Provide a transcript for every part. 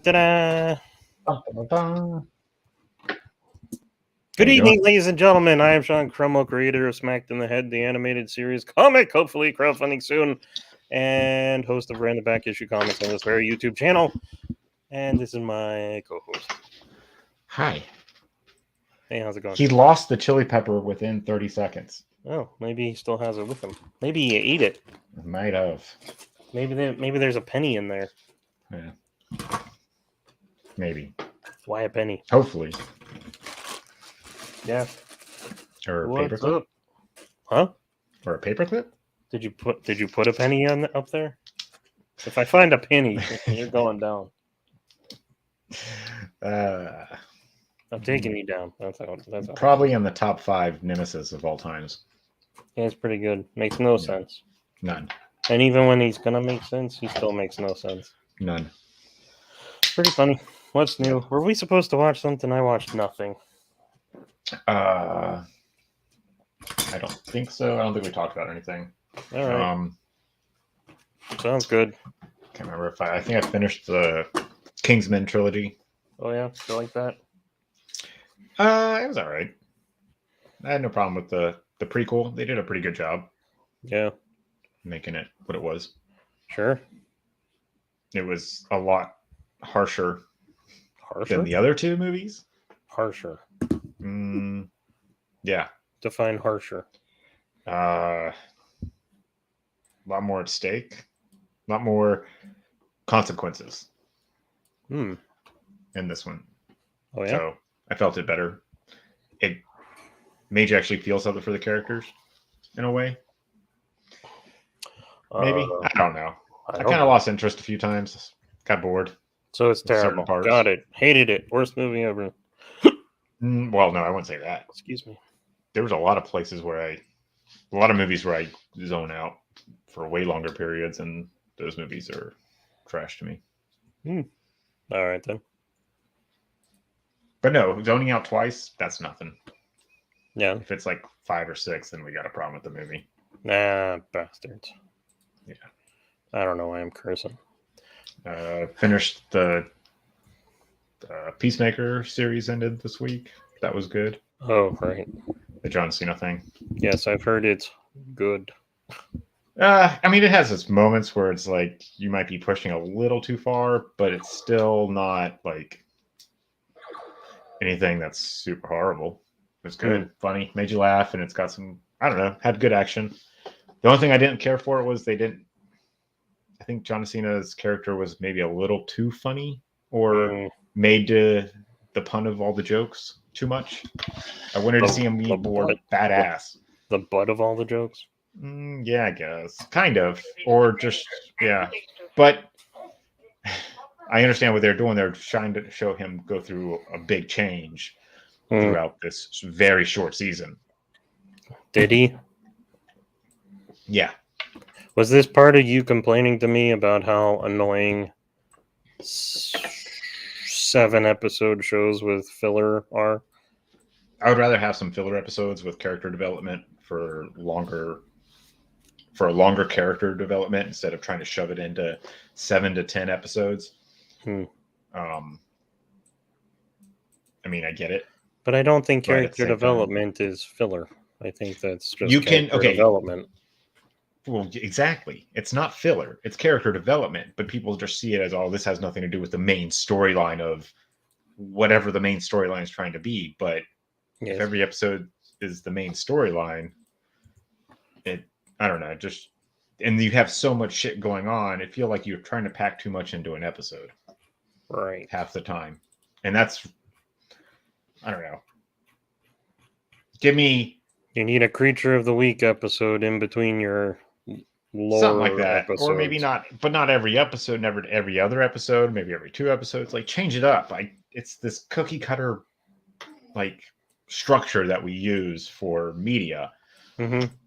Da-da. Dun, dun, dun. Good How you evening, doing? ladies and gentlemen. I am Sean Cromwell, creator of Smacked in the Head, the animated series comic, hopefully crowdfunding soon, and host of Random Back Issue Comics on this very YouTube channel. And this is my co-host. Hi. Hey, how's it going? He lost the chili pepper within 30 seconds. Oh, maybe he still has it with him. Maybe he ate it. Might have. Maybe there's a penny in there. Yeah. Maybe. Why a penny? Hopefully. Yeah. Or a What's paperclip. up? Huh? Or a paperclip? Did you put a penny up there? If I find a penny, you're going down. I'm taking you down. That's all. Probably in the top 5 nemesis of all times. Yeah, it's pretty good. Makes no Yeah. sense. None. And even when he's gonna make sense, he still makes no sense. None. Pretty funny. What's new? Were we supposed to watch something? I watched nothing. I don't think so. I don't think we talked about anything. All right. Sounds good. Can't remember if I think I finished the Kingsman trilogy. Oh yeah, you like that? It was all right. I had no problem with the prequel. They did a pretty good job Yeah. making it what it was. Sure. It was a lot harsher Harsher. than the other 2 movies. Harsher. Yeah. Define harsher. A lot more at stake. A lot more consequences in this one. Oh yeah. So I felt it better. It made you actually feel something for the characters in a way. Maybe. I don't know. I kind of lost interest a few times. Got bored. So it's terrible. Got it. Hated it. Worst movie ever. Well, no, I wouldn't say that. Excuse me. There was a lot of places a lot of movies where I zone out for way longer periods, and those movies are trash to me. All right then. But no, zoning out twice, that's nothing. Yeah. If it's like 5 or 6, then we got a problem with the movie. Nah, bastards. Yeah. I don't know why I'm cursing. Finished the Peacemaker series ended this week. That was good. Oh, right. The John Cena thing. Yes, I've heard it's good. I mean, it has its moments where it's like you might be pushing a little too far, but it's still not like anything that's super horrible. It's good, funny, made you laugh, and it's got some, I don't know, had good action. The only thing I didn't care for was I think John Cena's character was maybe a little too funny or made the pun of all the jokes too much. I wanted to see him be more badass. The butt of all the jokes? Yeah, I guess. Kind of. Or just, yeah. But I understand what they're doing. They're trying to show him go through a big change throughout this very short season. Did he? Yeah. Was this part of you complaining to me about how annoying 7-episode shows with filler are? I would rather have some filler episodes with character development for a longer character development instead of trying to shove it into 7 to 10 episodes. I mean, I get it. But I don't think character development is filler. I think that's just development. Well, exactly. It's not filler. It's character development, but people just see it as, oh, this has nothing to do with the main storyline of whatever the main storyline is trying to be. But if every episode is the main storyline, I don't know, and you have so much shit going on, it feels like you're trying to pack too much into an episode. Right. Half the time. And that's, I don't know. You need a Creature of the Week episode in between your lore something like that. episodes. Or maybe not, but not every episode, never every other episode, maybe every 2 episodes. Like, change it up. It's this cookie cutter, like, structure that we use for media.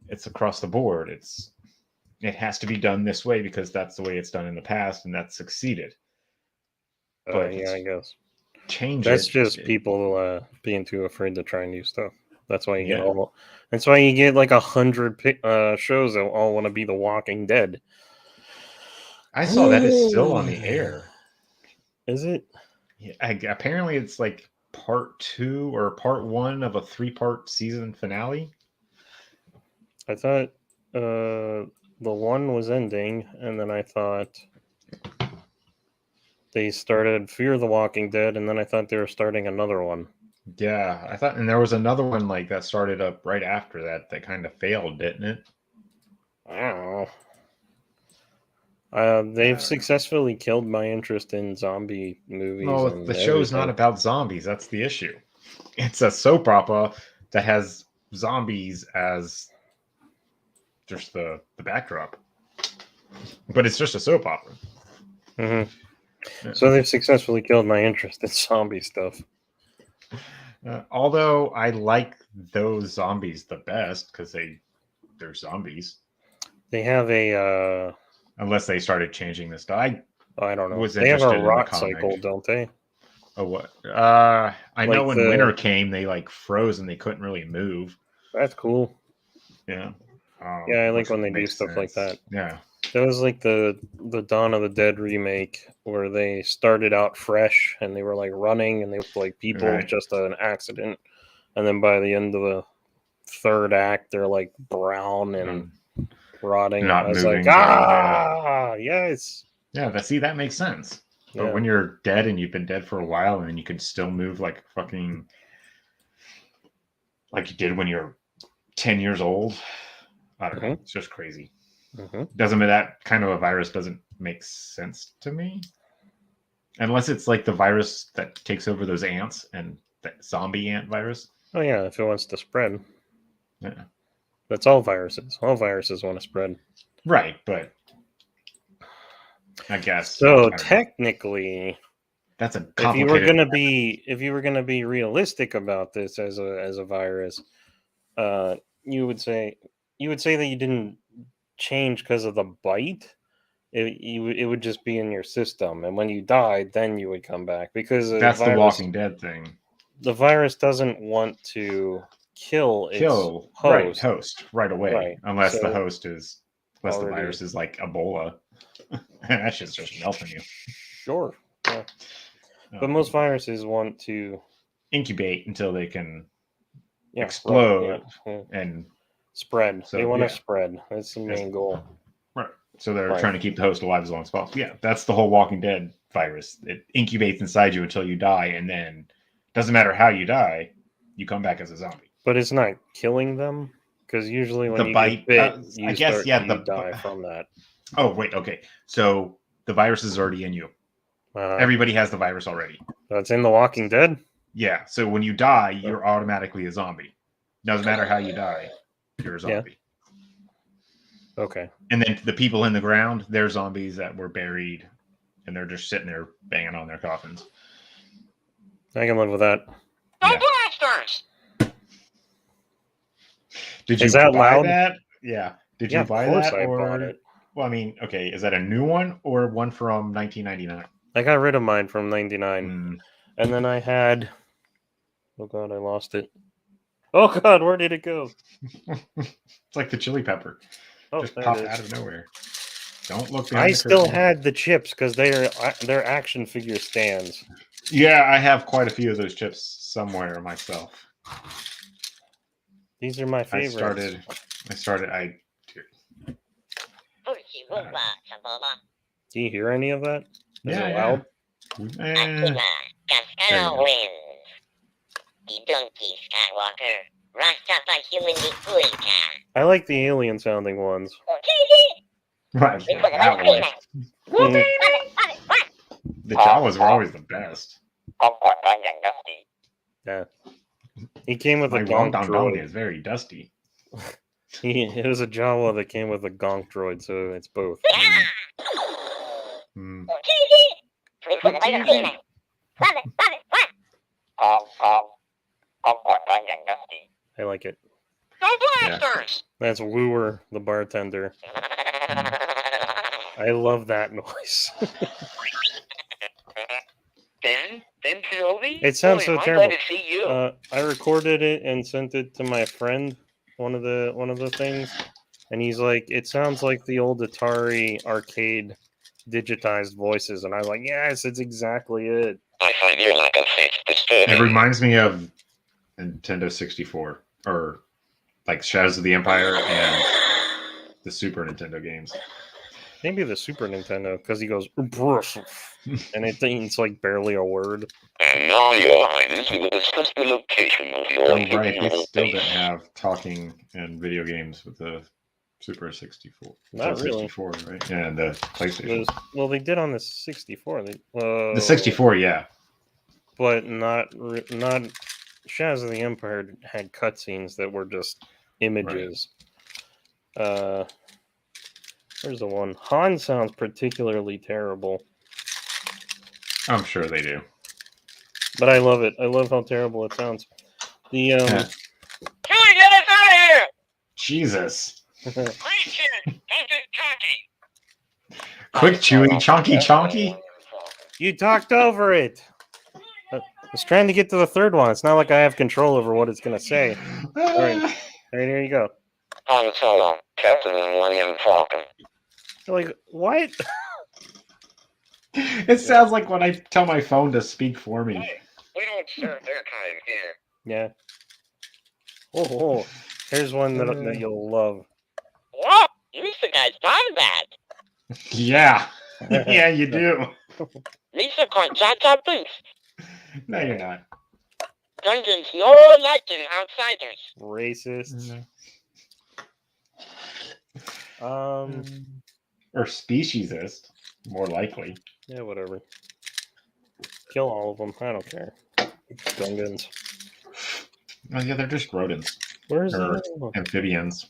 It's across the board. It has to be done this way because that's the way it's done in the past, and that's succeeded. But yeah, I guess that's just people being too afraid to try new stuff. That's why you get that's why you get like 100 shows that all want to be The Walking Dead. I saw that is still on the air. Is it? Yeah, apparently it's like part 2 or part 1 of a 3-part season finale. I thought the one was ending, and then I thought they started Fear the Walking Dead, and then I thought they were starting another one. Yeah, I thought, and there was another one like that started up right after that kind of failed, didn't it? I don't know. They've successfully killed my interest in zombie movies No, and the show's not everything. about zombies. That's the issue. It's a soap opera that has zombies as just the backdrop, but it's just a soap opera. Hmm. Yeah. So they've successfully killed my interest in zombie stuff. Although I like those zombies the best because they're zombies. They have a Unless they started changing this. I I don't know. was They have a interested in the rot cycle, comic. don't they? Oh, what? I know Like when winter came, they like froze and they couldn't really move. That's cool. Yeah. Yeah, I like Which when they do makes stuff like sense. that. Yeah. That was like the Dawn of the Dead remake where they started out fresh and they were like running and they looked like people, Right. just an accident. And then by the end of the third act, they're like brown and rotting. Not I was moving. like, yes. Yeah, that makes sense. But Yeah. when you're dead and you've been dead for a while and then you can still move like fucking like you did when you're 10 years old, I don't know. It's just crazy. Doesn't mean that kind of a virus doesn't make sense to me. Unless it's like the virus that takes over those ants and that zombie ant virus. Oh, yeah, if it wants to spread. Yeah. That's all viruses. All viruses want to spread. Right, but I guess. So I technically, that's a if complicated. you were gonna be realistic about this as a virus, you would say that you didn't change because of the bite. It would just be in your system, and when you died, then you would come back because That's the Walking Dead thing. The virus doesn't want to kill its host right away, right? Unless So the virus is like Ebola. That shit's just melting you. Sure. Yeah. But most viruses want to incubate until they can explode and spread. So, they want to spread. That's the main goal. Right. So they're trying to keep the host alive as long as possible. Yeah, that's the whole Walking Dead virus. It incubates inside you until you die, and then doesn't matter how you die, you come back as a zombie. But it's not killing them, because usually when you get bit, you die from that. Oh, wait, okay. So the virus is already in you. Everybody has the virus already. That's in The Walking Dead? Yeah, so when you die, you're automatically a zombie. Doesn't matter how you die, you're a zombie. Yeah. Okay. And then the people in the ground, they're zombies that were buried, and they're just sitting there banging on their coffins. I can live with that. No blasters! Did you buy that? Yeah. Did you buy that? Of course I bought it. Well, I mean, okay, is that a new one or one from 1999? I got rid of mine from 99. And then I had... Oh, God, I lost it. Oh, God, where did it go? It's like the chili pepper. Just popped out of nowhere. Don't look behind I still had the chips because they're action figure stands. Yeah, I have quite a few of those chips somewhere myself. These are my favorites. Do you hear any of that? Is it loud? Cascano wins. The donkey Skywalker. Rastafari human Uika. I like the alien sounding ones. Right. The Jawas were always the best. Yeah. He came with a gonk gonk droid. Is very dusty. It was a Jawa that came with a gonk droid, so it's both. I like it. No blasters! That's Wooer, the bartender. I love that noise. Ben Kenobi? It sounds so terrible. Glad to see you. I recorded it and sent it to my friend. One of the things, and he's like, "It sounds like the old Atari arcade digitized voices, and I was like, yes, it's exactly it. I find your lack of faith disturbing. It reminds me of Nintendo 64, or like Shadows of the Empire and the Super Nintendo games. Maybe the Super Nintendo, because he goes, and it's like barely a word. And now, Your Highness, we will discuss the location of your I'm right, they hidden still base. didn't have talking and video games with the Super 64. Not So really. 64, right? Yeah, and the PlayStation. Well, they did on the 64. The 64, yeah. But not Shadows of the Empire had cutscenes that were just images. Where's the one? Han sounds particularly terrible, I'm sure they do. but I love it. I love how terrible it sounds. The Yeah. Chewie, get us out of here! Jesus. Please, kid, don't get cocky. Quick, Chewy, chonky, chonky. You talked over it. I was trying to get to the third one. It's not like I have control over what it's gonna say. All right, here you go. Han Solo, Captain Millennium Falcon. Like what? It sounds like when I tell my phone to speak for me. Hey, we don't serve their kind here. Yeah. Oh, here's one that you'll love. What? You guys thought of that. Yeah. Yeah, you do. These are called Jaja Boots. No, you're not. Dungeons, no electing outsiders. Racist. Or speciesist, more likely. Yeah, whatever. Kill all of them. I don't care. Gungans. Oh, yeah, they're just rodents. Where's Or the other one? amphibians.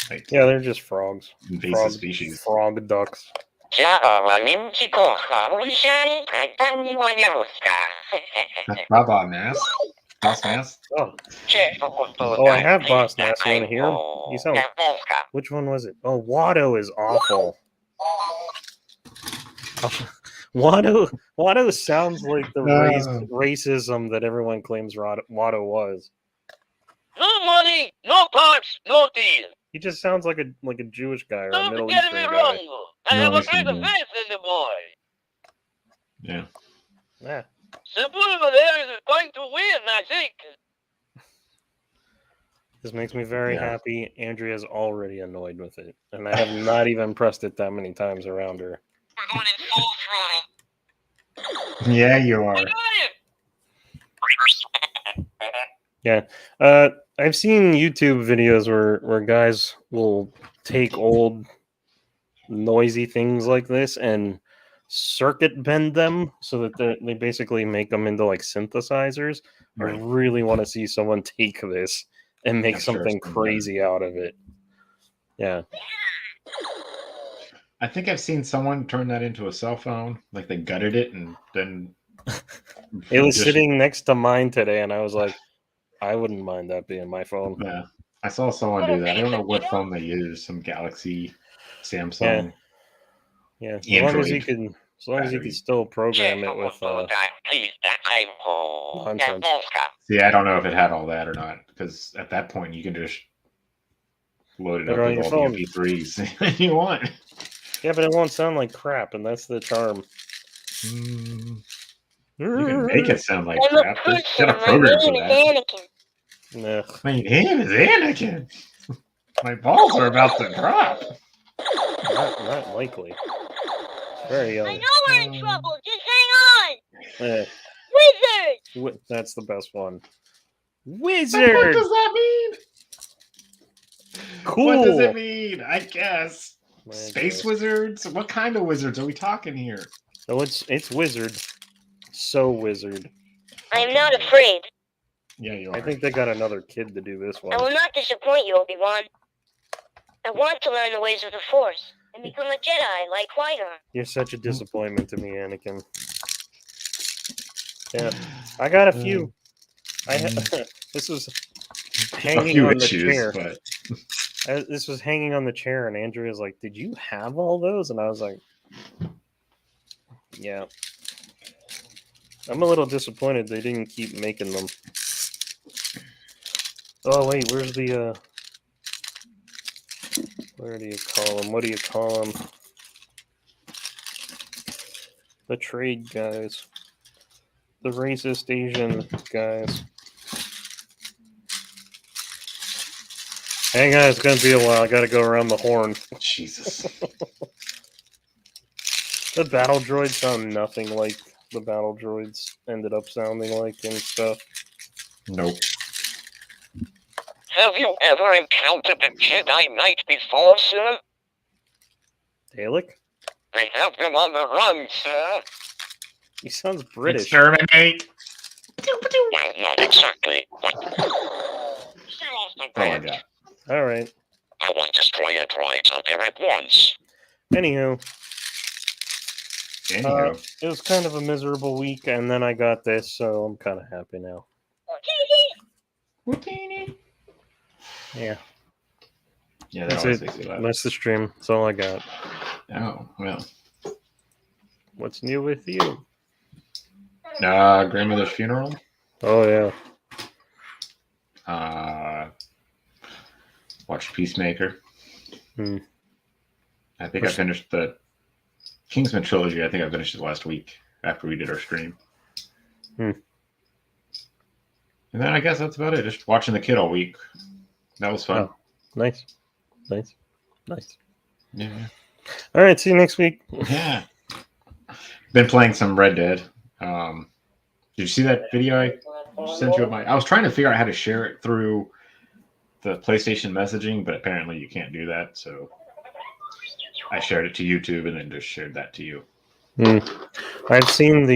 Like Yeah, they're just frogs. invasive species. Frog ducks. Baba Nass. Boss Nass. Oh, I have Boss Nass. You want to hear him? You sound. Which one was it? Oh, Watto is awful. Watto sounds like the racism that everyone claims Watto was. No money, no parts, no deal. He just sounds like a Jewish guy or a Don't Middle get Eastern me guy. wrong. I have No, a it's great not. faith in the boy. Yeah. Yeah. Simple over there is going to win, I think. This makes me very Yeah. happy. Andrea's already annoyed with it, and I have not even pressed it that many times around her. We're going in full throttle. Yeah, you are. We got it. I've seen YouTube videos where guys will take old noisy things like this and circuit bend them so that they basically make them into like synthesizers. Right. I really want to see someone take this and make I'm sure something it's been crazy out of it. Yeah. I think I've seen someone turn that into a cell phone. Like they gutted it and then It was just- sitting next to mine today, and I was like, I wouldn't mind that being my phone. Yeah. I saw someone do that. I don't know what phone they used. Some Galaxy, Samsung. Yeah. As long as you Android can battery. still program it with nonsense. See, I don't know if it had all that or not, because at that point you can just load it Put up it on with your all phone. the MP3s you want. Yeah, but it won't sound like crap, and that's the charm. You can make it sound like crap. There's got a program for that. Ugh. My name is Anakin. My balls are about to drop. Not likely. Very young. I know we're in trouble. Just hang on. Eh, Wizard! that's the best one. What Wizard. does that mean? Cool. What does it mean? I guess. My Space goodness. wizards? What kind of wizards are we talking here? Oh, it's wizard. So wizard. I am not afraid. Yeah, you are. I think they got another kid to do this one. I will not disappoint you, Obi-Wan. I want to learn the ways of the Force and become a Jedi like Qui-Gon. You're such a disappointment to me, Anakin. Yeah, I got a few. This was a hanging few on the issues, chair. but This was hanging on the chair, and Andrea's like, "Did you have all those?" And I was like, "Yeah." I'm a little disappointed they didn't keep making them. Oh wait, where's the where do you call them? What do you call them? The trade guys. The racist Asian guys. Hang on, it's gonna be a while. I gotta go around the horn. Jesus. The battle droids sound nothing like the battle droids ended up sounding like and stuff. Nope. Have you ever encountered a Jedi Knight before, sir? Dalek? They have them on the run, sir. He sounds British. Exterminate. Well, not exactly. But... Oh my god. Alright. I want destroyer droids out there at once. Anywho, Anywho. it was kind of a miserable week, and then I got this, so I'm kind of happy now. Yeah. Yeah, that That's always it. makes me laugh. That's the stream. That's all I got. Oh, well. What's new with you? Grandmother's funeral. Oh, yeah. Watched Peacemaker. Hmm. I think I finished the Kingsman trilogy. I think I finished it last week after we did our stream. Hmm. And then I guess that's about it. Just watching the kid all week. That was fun. Oh. Nice. Nice. Nice. Yeah. All right. See you next week. Yeah. Been playing some Red Dead. Did you see that video I sent you? I was trying to figure out how to share it through the PlayStation messaging, but apparently you can't do that. So I shared it to YouTube and then just shared that to you. I've seen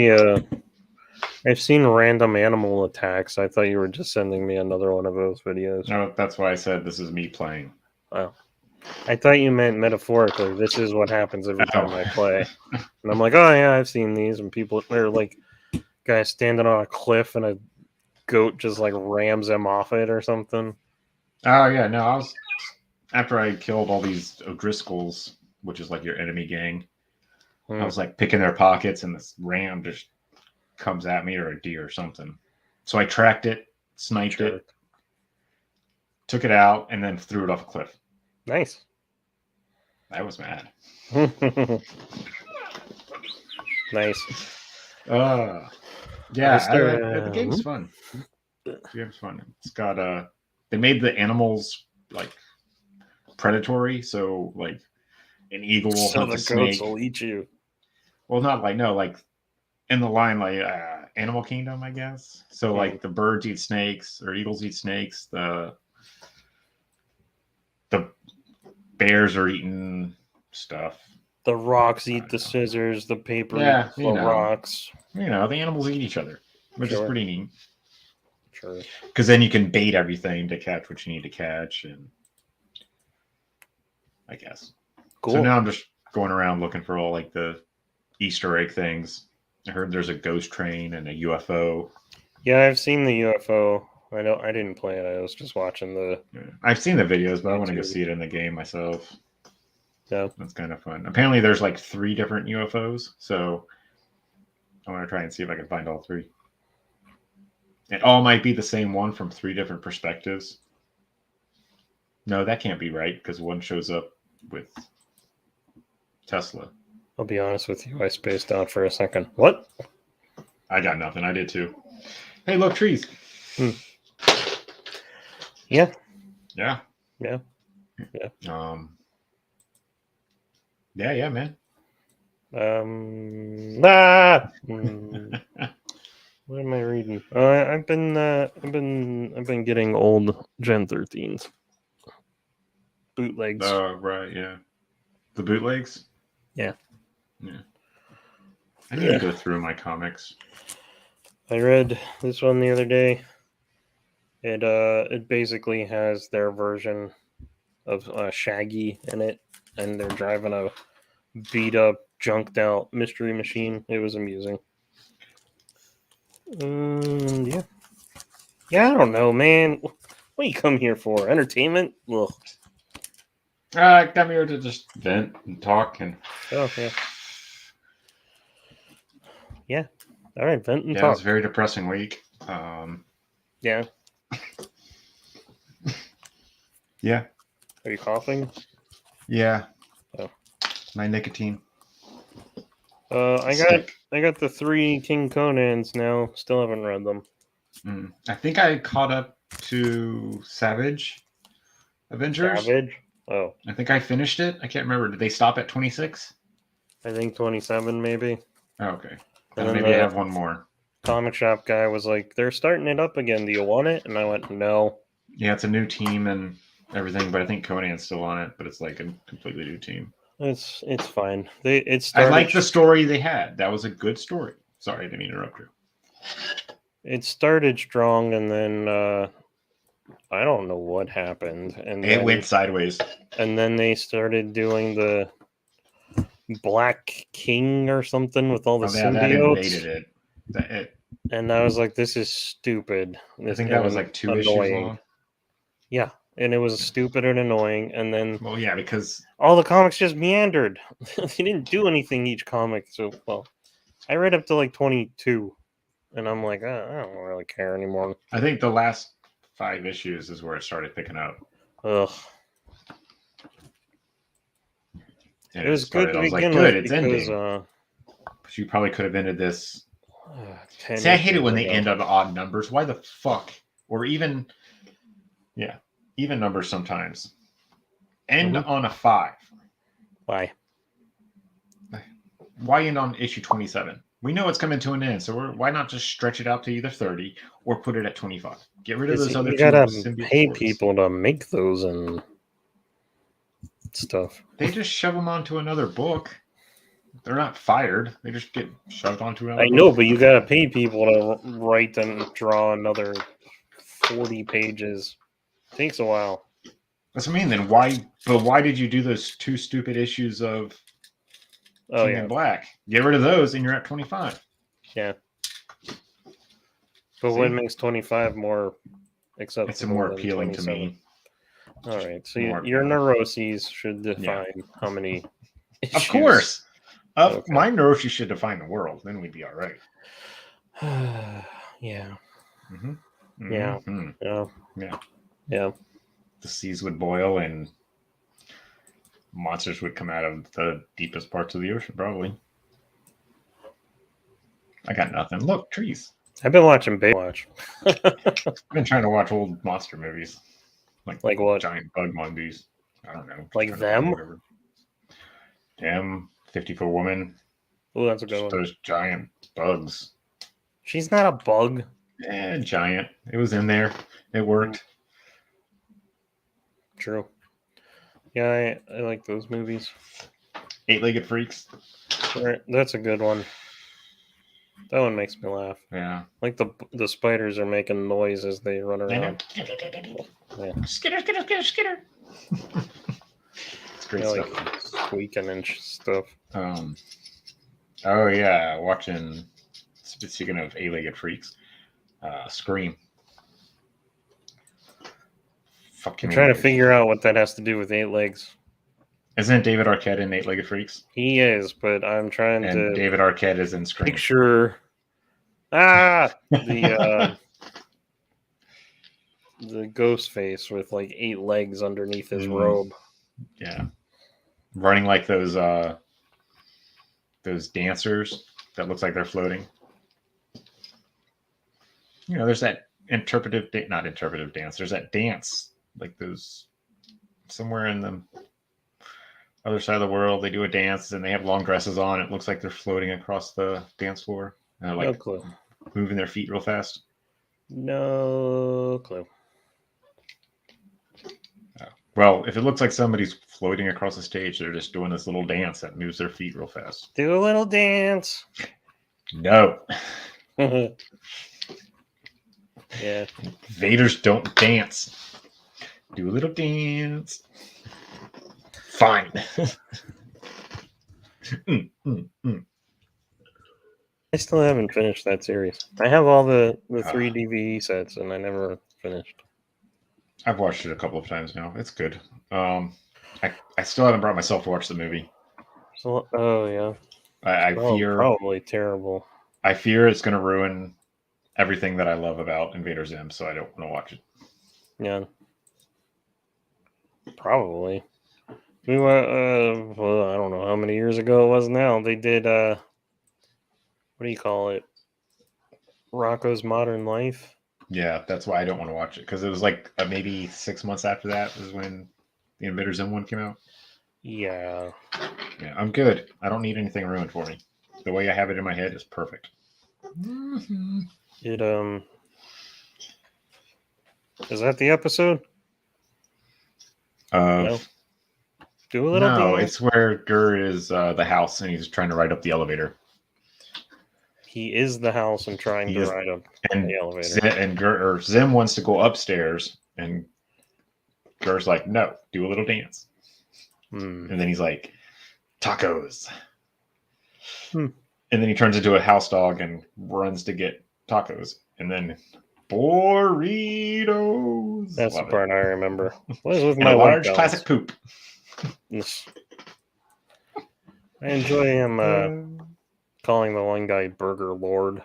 I've seen random animal attacks. I thought you were just sending me another one of those videos. No, that's why I said this is me playing. Oh. I thought you meant metaphorically. This is what happens every time I play. And I'm like, oh yeah, I've seen these. And people are like, guys standing on a cliff and a goat just like rams them off it or something. Oh yeah, no, I was after I killed all these O'Driscolls, which is like your enemy gang. I was like picking their pockets, and this ram just comes at me, or a deer or something. So I tracked it, sniped it, took it out, and then threw it off a cliff. Nice. I was mad. Nice. Yeah, the game's fun. The game's fun. It's got they made the animals like predatory, so like an eagle will So hunt the a goats snake. will eat you. Well, not like like in the line like Animal Kingdom, I guess. So like the birds eat snakes or eagles eat snakes. The bears are eating stuff. The rocks eat the scissors. The paper eats the rocks. You know, the animals eat each other, which is pretty neat. Sure. Because then you can bait everything to catch what you need to catch, and I guess. Cool. So now I'm just going around looking for all like the Easter egg things. I heard there's a ghost train and a UFO. Yeah, I've seen the UFO. I didn't play it. I was just watching the. Yeah. I've seen the videos, but I want to go see it in the game myself. Yeah, that's kind of fun. Apparently, there's like 3 different UFOs, so I want to try and see if I can find all 3. It all might be the same one from 3 different perspectives. No, that can't be right because one shows up with Tesla. I'll be honest with you. I spaced out for a second. What? I got nothing. I did too. Hey, look, trees. Yeah. Yeah. Yeah. Yeah. Yeah, man. What am I reading? I've been getting old Gen 13s. Bootlegs. Oh, right, yeah. The bootlegs? Yeah. Yeah. I need to go through my comics. I read this one the other day. It basically has their version of Shaggy in it, and they're driving a beat up, junked out mystery machine. It was amusing. Yeah. Yeah, I don't know, man. What do you come here for? Entertainment? Ugh. I come here to just vent and talk and. Oh yeah. Yeah. All right, vent and talk. talk. It was a very depressing week. Yeah. Yeah. Are you coughing? Yeah. Oh. My nicotine. I got the 3 King Conans now. Still haven't read them. I think I caught up to Savage Avengers. Savage. Oh, I think I finished it. I can't remember. Did they stop at 26? I think 27 maybe. Oh, okay. And Then then maybe I the have one more. comic shop guy was like, "They're starting it up again. Do you want it?" And I went, "No." Yeah, it's a new team and everything, but I think Conan's still on it, but it's like a completely new team. It's fine. It I started. like the story they had. That was a good story. Sorry, I didn't mean to interrupt you. It started strong, and then I don't know what happened, and It then, went sideways. and then they started doing the Black King or something with all the Oh, yeah, that invaded symbiotes, it. and I was like, "This is stupid." I think that was like 2 issues long. Yeah, and it was stupid and annoying, and then Well, yeah, because all the comics just meandered. They didn't do anything each comic. So, well, I read up to like 22, and I'm like, I don't really care anymore. I think the last 5 issues is where it started picking up. Ugh. And It was good to I was like, begin good, with it's because ending. But you probably could have ended this. 10 See, I hate it when issues they ago. end on odd numbers. Why the fuck? Or even, yeah, even numbers sometimes. End Mhm. on a 5. Why? Why end on issue 27? We know it's coming to an end, so why not just stretch it out to either 30 or put it at 25? Get rid of those other You 2 gotta symbiote pay stories. people to make those and stuff. They just shove them onto another book. They're not fired. They just get shoved onto another I book. know, but you gotta pay people to write and draw another 40 pages. Takes a while. That's what I mean. Then why? But why did you do those 2 stupid issues of Oh King yeah, in Black? Get rid of those, and you're at 25. yeah. But See? what makes 25 more acceptable? It's more than appealing to 27? me. All right, so More your appealing. neuroses should define how many. Of issues. course. Okay. My neuroses should define the world. Then we'd be all right. Yeah. Mm-hmm. Yeah. Mm-hmm. Yeah. Yeah. Yeah. The seas would boil and monsters would come out of the deepest parts of the ocean, probably. I got nothing. Look, trees. I've been watching Baywatch. I've been trying to watch old monster movies. Like what? Giant bug mongoose. I don't know. Like Trying to them? whatever. Them, 50-Foot Woman. Oh, that's a good Just one. those giant bugs. She's not a bug. Giant. It was in there. It worked. True. Yeah, I like those movies. 8-Legged Freaks. Right, that's a good one. That one makes me laugh. Yeah. Like the spiders are making noise as they run I know. around. Yeah. Skitter, skitter, skitter, skitter. It's great Yeah, stuff. like squeaking and stuff. Oh yeah, watching. Speaking of 8-Legged Freaks, Scream. Fucking I'm trying to 8-Legged. figure out what that has to do with 8 legs. Isn't David Arquette in 8-Legged Freaks? He is, but I'm trying And to David Arquette is in Scream. picture the ghost face with like 8 legs underneath his robe. Yeah, running like those dancers that looks like they're floating. You know, there's that not interpretive dance. There's that dance like those somewhere in the other side of the world. They do a dance and they have long dresses on. It looks like they're floating across the dance floor. And they're No like clue. moving their feet real fast. No clue. Well, if it looks like somebody's floating across the stage, they're just doing this little dance that moves their feet real fast. Do a little dance. No. Yeah. Vaders don't dance. Do a little dance. Fine. I still haven't finished that series. I have all the 3 DVD sets and I never finished. I've watched it a couple of times now. It's good. I still haven't brought myself to watch the movie. So, oh yeah. I fear probably terrible. I fear it's going to ruin everything that I love about Invader Zim, so I don't want to watch it. Yeah. Probably. We went, well, I don't know how many years ago it was now. They did what do you call it? Rocco's Modern Life. Yeah, that's why I don't want to watch it because it was like maybe 6 months after that was when the Invader Zim one came out. Yeah. Yeah, I'm good. I don't need anything ruined for me. The way I have it in my head is perfect. It is that the episode? No. Do a little. No, dance. it's where Gur is the house and he's trying to ride up the elevator. He is the house and trying He to is- ride up And the elevator. Zim wants to go upstairs, and Gur's like, "No, do a little dance." Hmm. And then he's like, "Tacos." Hmm. And then he turns into a house dog and runs to get tacos, and then burritos. That's the Love it. part I remember. What is with And my a white large belts? classic poop. I enjoy him calling the one guy Burger Lord.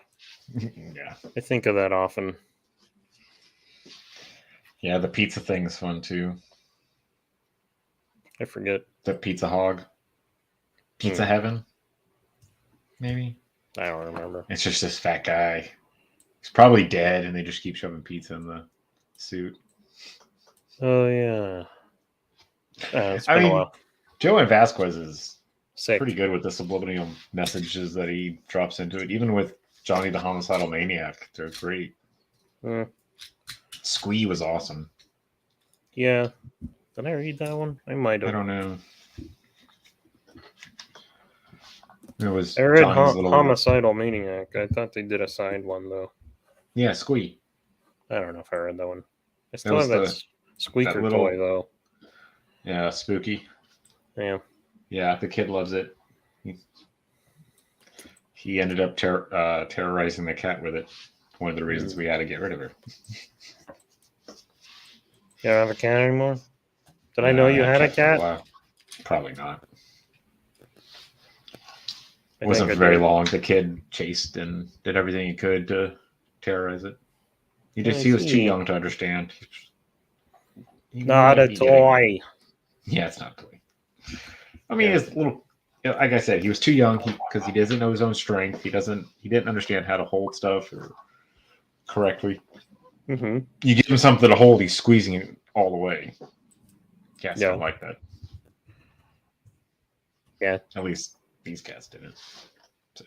Yeah, I think of that often. yeah. The pizza thing's fun too. I forget. The Pizza Hog, Pizza Heaven, maybe. I don't remember. It's just this fat guy. He's probably dead, and they just keep shoving pizza in the suit. Oh yeah. It's I been a mean, while. Joey Vasquez is Sick. pretty good with the subliminal messages that he drops into it. Even with Johnny the Homicidal Maniac, they're great. Hmm. Squee was awesome. Yeah. Did I read that one? I might I have. don't know. It was I read Johnny's little Homicidal Maniac. I thought they did a side one though. yeah, Squee. I don't know if I read that one. I still was have that the- squeaker that little- toy though. Yeah, spooky. Yeah. Yeah, the kid loves it. He ended up terrorizing the cat with it. One of the reasons we had to get rid of her. You don't have a cat anymore? Did I know you had a for cat? while. Probably not. I It wasn't think I very did. long. The kid chased and did everything he could to terrorize it. He I was too see. young to understand. He Not might a be getting- toy. Yeah, it's not a toy. I mean, Yeah. it's little. Like I said, he was too young because he doesn't know his own strength. He didn't understand how to hold stuff or correctly. Mm-hmm. You give him something to hold, he's squeezing it all the way. Cats Yeah. don't like that. Yeah. At least these cats didn't. So.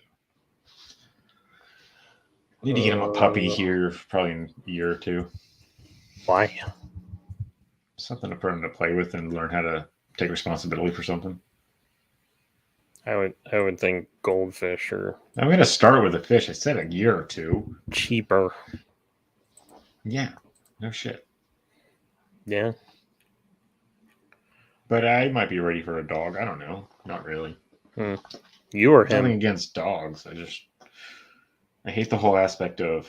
Need to get him a puppy here, probably in a year or two. Why? Something to put him to play with and learn how to take responsibility for something. I would think goldfish or I'm going to start with a fish. I said a year or two. cheaper. Yeah, no shit. Yeah. But I might be ready for a dog. I don't know. Not really. You or Nothing him? against dogs. I hate the whole aspect of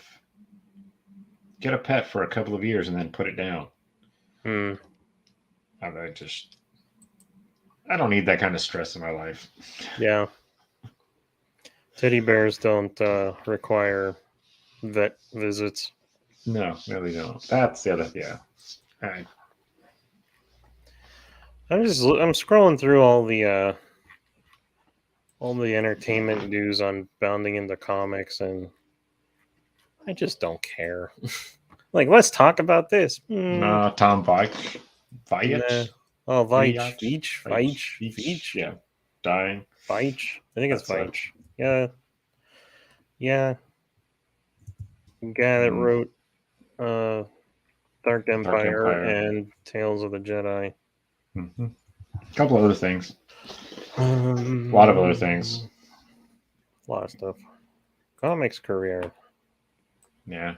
get a pet for a couple of years and then put it down. Hmm. I don't need that kind of stress in my life. Yeah. Teddy bears don't require vet visits. No, they don't. That's the other. Yeah. I'm scrolling through all the entertainment news on Bounding into Comics, and I just don't care. Like, let's talk about this. Tom Veitch. Veitch? Oh, Veitch. Veitch? Veitch. Yeah. Dying. Veitch. I think it's That's Veitch. Yeah. Yeah. The guy that wrote Dark Empire and Tales of the Jedi. Mm-hmm. A couple other things. A lot of other things. A lot of stuff. Comics career. Yeah.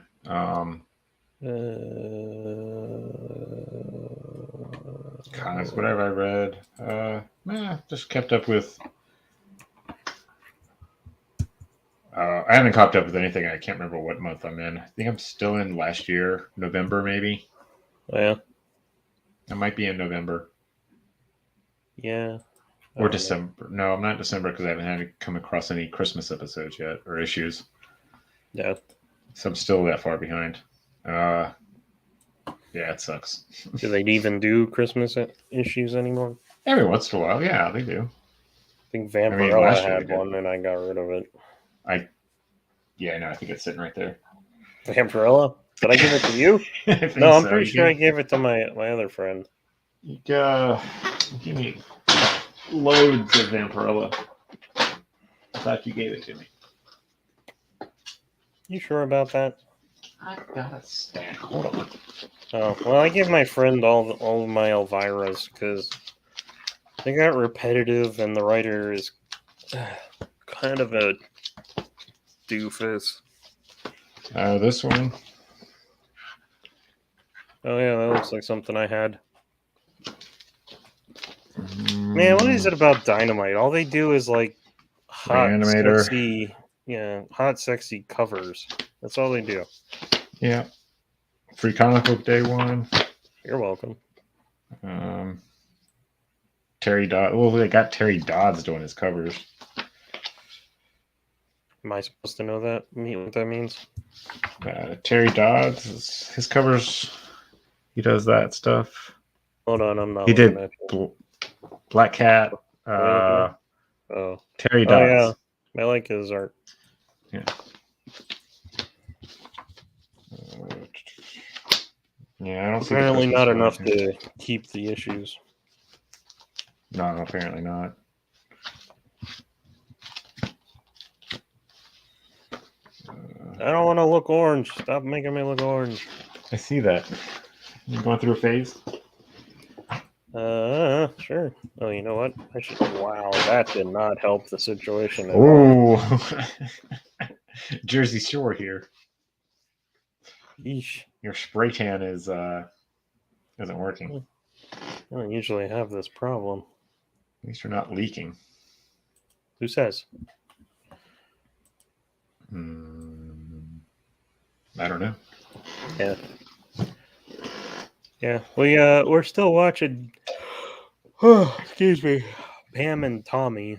Comics, whatever I read. Just kept up with. I haven't caught up with anything. I can't remember what month I'm in. I think I'm still in last year, November maybe. Yeah. I might be in November Yeah. or December. No, I'm not in December because I haven't had to come across any Christmas episodes yet or issues. Yeah. So I'm still that far behind. Yeah, it sucks. Do they even do Christmas issues anymore? Every once in a while, yeah, they do. I think mean, Vampirella last year had they did. one and I got rid of it. I Yeah, no, I think it's sitting right there. Vampirella? Did I give it to you? I think No, I'm so. pretty You sure I gave- gave it to my other friend. You give me loads of Vampirella. I thought you gave it to me. You sure about that? I got a stack. Hold on. Oh, well, I gave my friend all of my Elviras because they got repetitive and the writer is kind of a doofus. This one. Oh, yeah, that looks like something I had. Man, what is it about Dynamite? All they do is like hot, Reanimator. sexy, hot, sexy covers. That's all they do. Yeah. Free comic book day one. You're welcome. Terry Dodd. Well, they got Terry Dodds doing his covers. Am I supposed to know that? What that means? Terry Dodds, his covers. He does that stuff. Hold on, I'm not. He did looking at you. Black Cat. Oh, Terry oh Dodds. yeah, I like his art. Yeah. Yeah, I don't see. Apparently, the not Christmas enough one here. to keep the issues. No, apparently not. I don't want to look orange. Stop making me look orange. I see that. You going through a phase? Sure. Oh, you know what? I should. Wow, that did not help the situation at all. Oh, Jersey Shore here. Yeesh. Your spray can is isn't working. I don't usually have this problem. At least you're not leaking. Who says? I don't know. Yeah. Yeah. We're still watching. Excuse me. Pam and Tommy,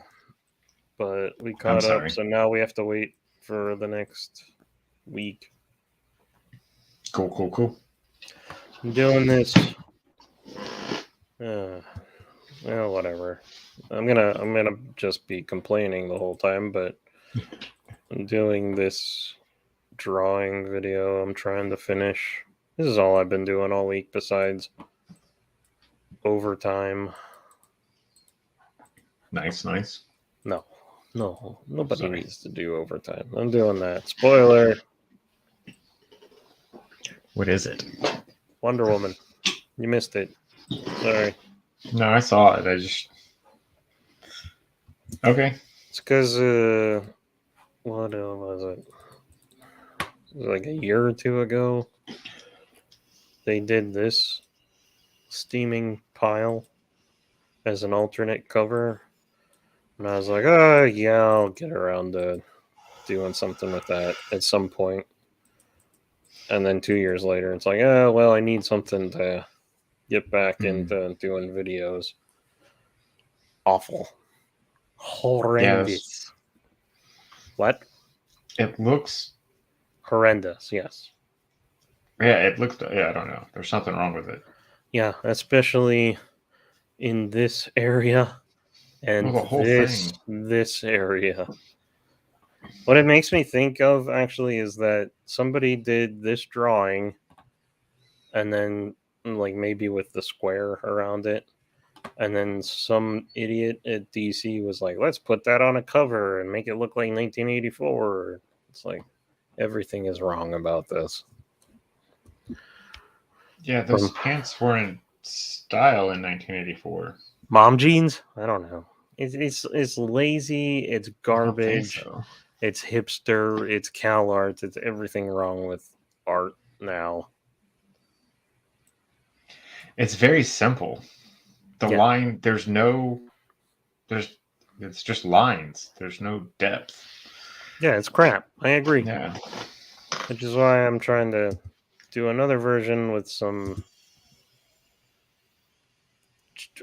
but we caught up, sorry. so now we have to wait for the next week. Cool. I'm doing this. Well, whatever. I'm gonna just be complaining the whole time, but I'm doing this drawing video. I'm trying to finish. This is all I've been doing all week besides overtime. Nice. No, nobody Sorry. needs to do overtime. I'm doing that. Spoiler: What is it? Wonder Woman. You missed it. Sorry. No, I saw it. I just okay. It's because what was it? It was like a year or two ago. They did this steaming pile as an alternate cover, and I was like, oh yeah, I'll get around to doing something with that at some point. And then 2 years later, it's like, oh well, I need something to get back into doing videos. Awful. Horrendous. What? It looks. Horrendous, yes. Yeah, it looks. Yeah, I don't know. There's something wrong with it. Yeah, especially in this area and Well, the whole this area. What it makes me think of actually is that somebody did this drawing and then like maybe with the square around it, and then some idiot at DC was like, let's put that on a cover and make it look like 1984. It's like everything is wrong about this. Yeah, those pants were in style in 1984. Mom jeans? I don't know. It's lazy. It's I don't think garbage. so. It's hipster. It's Cal art. It's everything wrong with art now. It's very simple. The Yeah. line, it's just lines. There's no depth. Yeah, it's crap. I agree. Yeah. Which is why I'm trying to do another version with some.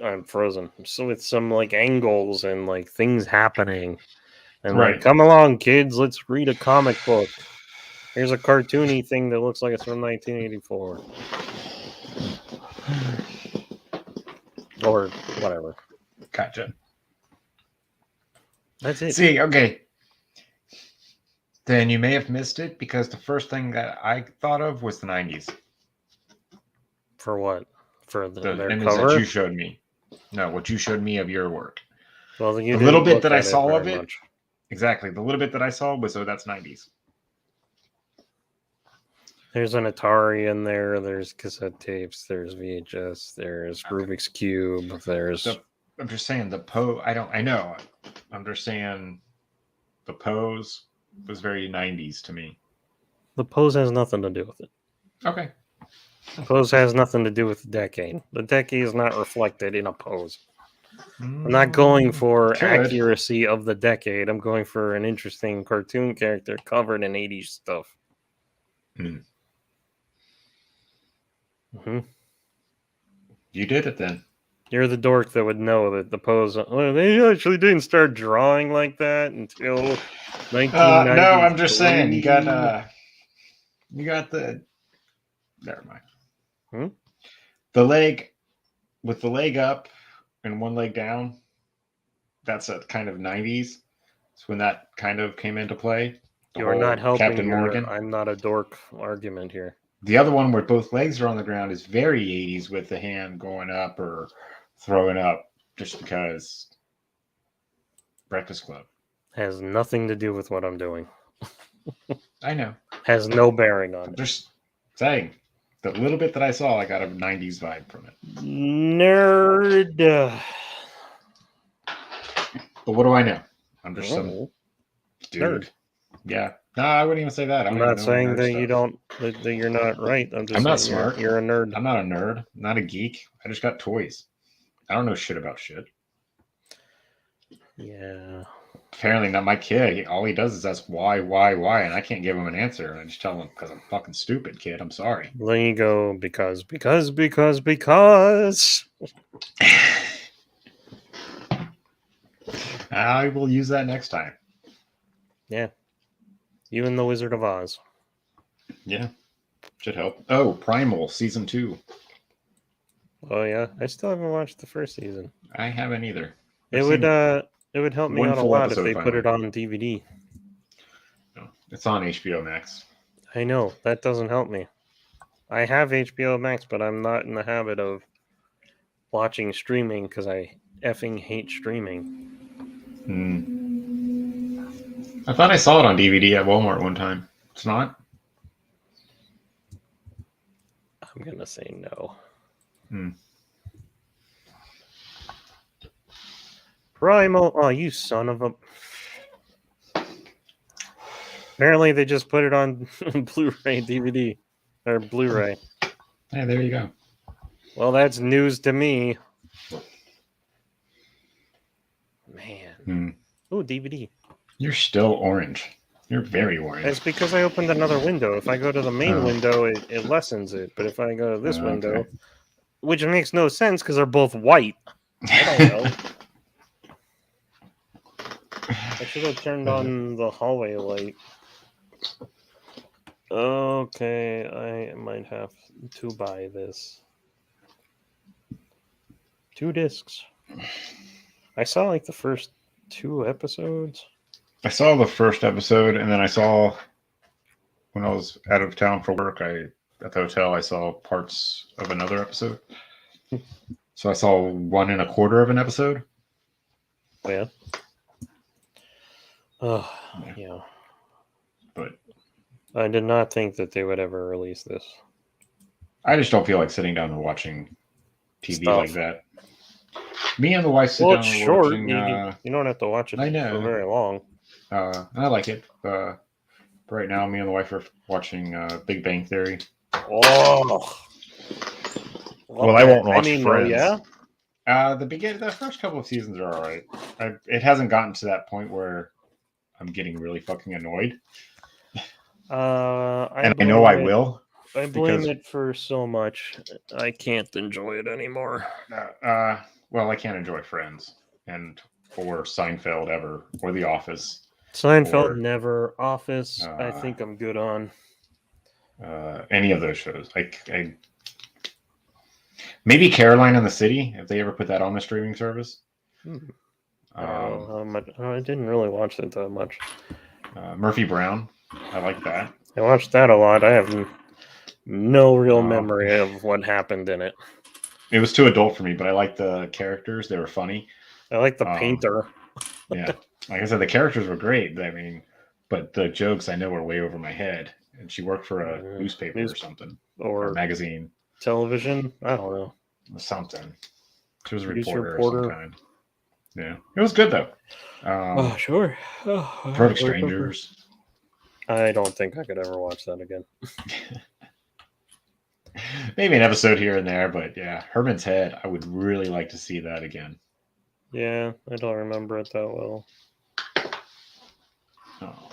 I'm frozen. So with some like angles and like things happening, and Right. like, come along, kids, let's read a comic book. Here's a cartoony thing that looks like it's from 1984, or whatever. Gotcha. That's it. See, okay. Then you may have missed it because the first thing that I thought of was the 90s. For what? For The their image that cover? you showed me. No, what you showed me of your work. Well, you The little didn't bit that look I at it saw of very it, much. exactly. The little bit that I saw was, oh, that's 90s. There's an Atari in there. There's cassette tapes. There's VHS. There's Rubik's Cube. There's I'm just saying the pose. I know. I'm just saying the pose was very 90s to me. the pose has nothing to do with it. Okay. The pose has nothing to do with the decade. The decade is not reflected in a pose. I'm not going for Could. accuracy of the decade. I'm going for an interesting cartoon character covered in 80s stuff. Mm. Mm-hmm. You did it then. You're the dork that would know that the pose. Well, they actually didn't start drawing like that until 1990. No, I'm just saying you got the. Never mind. Hmm? The leg with the leg up and one leg down. That's a kind of 90s. It's when that kind of came into play. The You're not whole helping. Captain Morgan. I'm not a dork argument here. The other one where both legs are on the ground is very 80s with the hand going up or throwing up just because Breakfast Club. Has nothing to do with what I'm doing. I know. Has no bearing on I'm it. just saying. The little bit that I saw, I got a 90s vibe from it. Nerd. But what do I know? I'm just some Oh, dude. nerd. Yeah. No, I wouldn't even say that. I I'm don't not even know saying nerd that stuff. you don't. That you're not right. I'm just. I'm not saying you're- smart. You're a nerd. I'm not a nerd. I'm not a geek. I just got toys. I don't know shit about shit. Yeah. Apparently not my kid. All he does is ask why, and I can't give him an answer. And I just tell him because I'm fucking stupid, kid. I'm sorry. Then you go because. I will use that next time. Yeah. Even the Wizard of Oz. Yeah. Should help. Oh, Primal season 2. Oh yeah. I still haven't watched the first season. I haven't either. It would help me one out a full lot if episode they put it finally. on DVD. No, it's on HBO Max. I know that doesn't help me. I have HBO Max, but I'm not in the habit of watching streaming because I effing hate streaming. I thought I saw it on DVD at Walmart one time. It's not? I'm gonna say no. Primal. Oh, you son of a. Apparently, they just put it on Blu-ray DVD or Blu-ray. Hey, there you go. Well, that's news to me. Man. Oh, DVD. You're still orange. You're very orange. It's because I opened another window. If I go to the main window, it lessens it. But if I go to this window, which makes no sense because they're both white. I don't know. I should have turned on the hallway light. Okay, I might have to buy this. 2 discs. I saw like the first 2 episodes. I saw the first episode, and then I saw when I was out of town for work. At the hotel, I saw parts of another episode. So I saw 1 1/4 of an episode. Oh, yeah. Oh, yeah. But I did not think that they would ever release this. I just don't feel like sitting down and watching TV Stuff. like that. Me and the wife sit Well, down it's and short. watching. You don't have to watch it I know. for very long. I like it. But right now, me and the wife are watching Big Bang Theory. Oh. Well, I won't watch well, Friends. yeah. The first couple of seasons are all right. It hasn't gotten to that point where I'm getting really fucking annoyed. I know I will. I blame it for so much. I can't enjoy it anymore. Well, I can't enjoy Friends or Seinfeld ever or The Office. Seinfeld never. Office. I think I'm good on. Any of those shows. I maybe Caroline in the City if they ever put that on the streaming service. I didn't really watch it that much. Murphy Brown. I like that. I watched that a lot. I have no real Oh. memory of what happened in it. It was too adult for me, but I liked the characters. They were funny. I like the Um, painter. Yeah, like I said, the characters were great. I mean, but the jokes I know were way over my head. And she worked for a newspaper or something, or a Or magazine, television. I don't know. or something. She was a News reporter of some reporter. kind. Yeah, it was good though. Sure. Perfect Strangers. I don't think I could ever watch that again. Maybe an episode here and there, but yeah, Herman's Head. I would really like to see that again. Yeah, I don't remember it that well. Oh.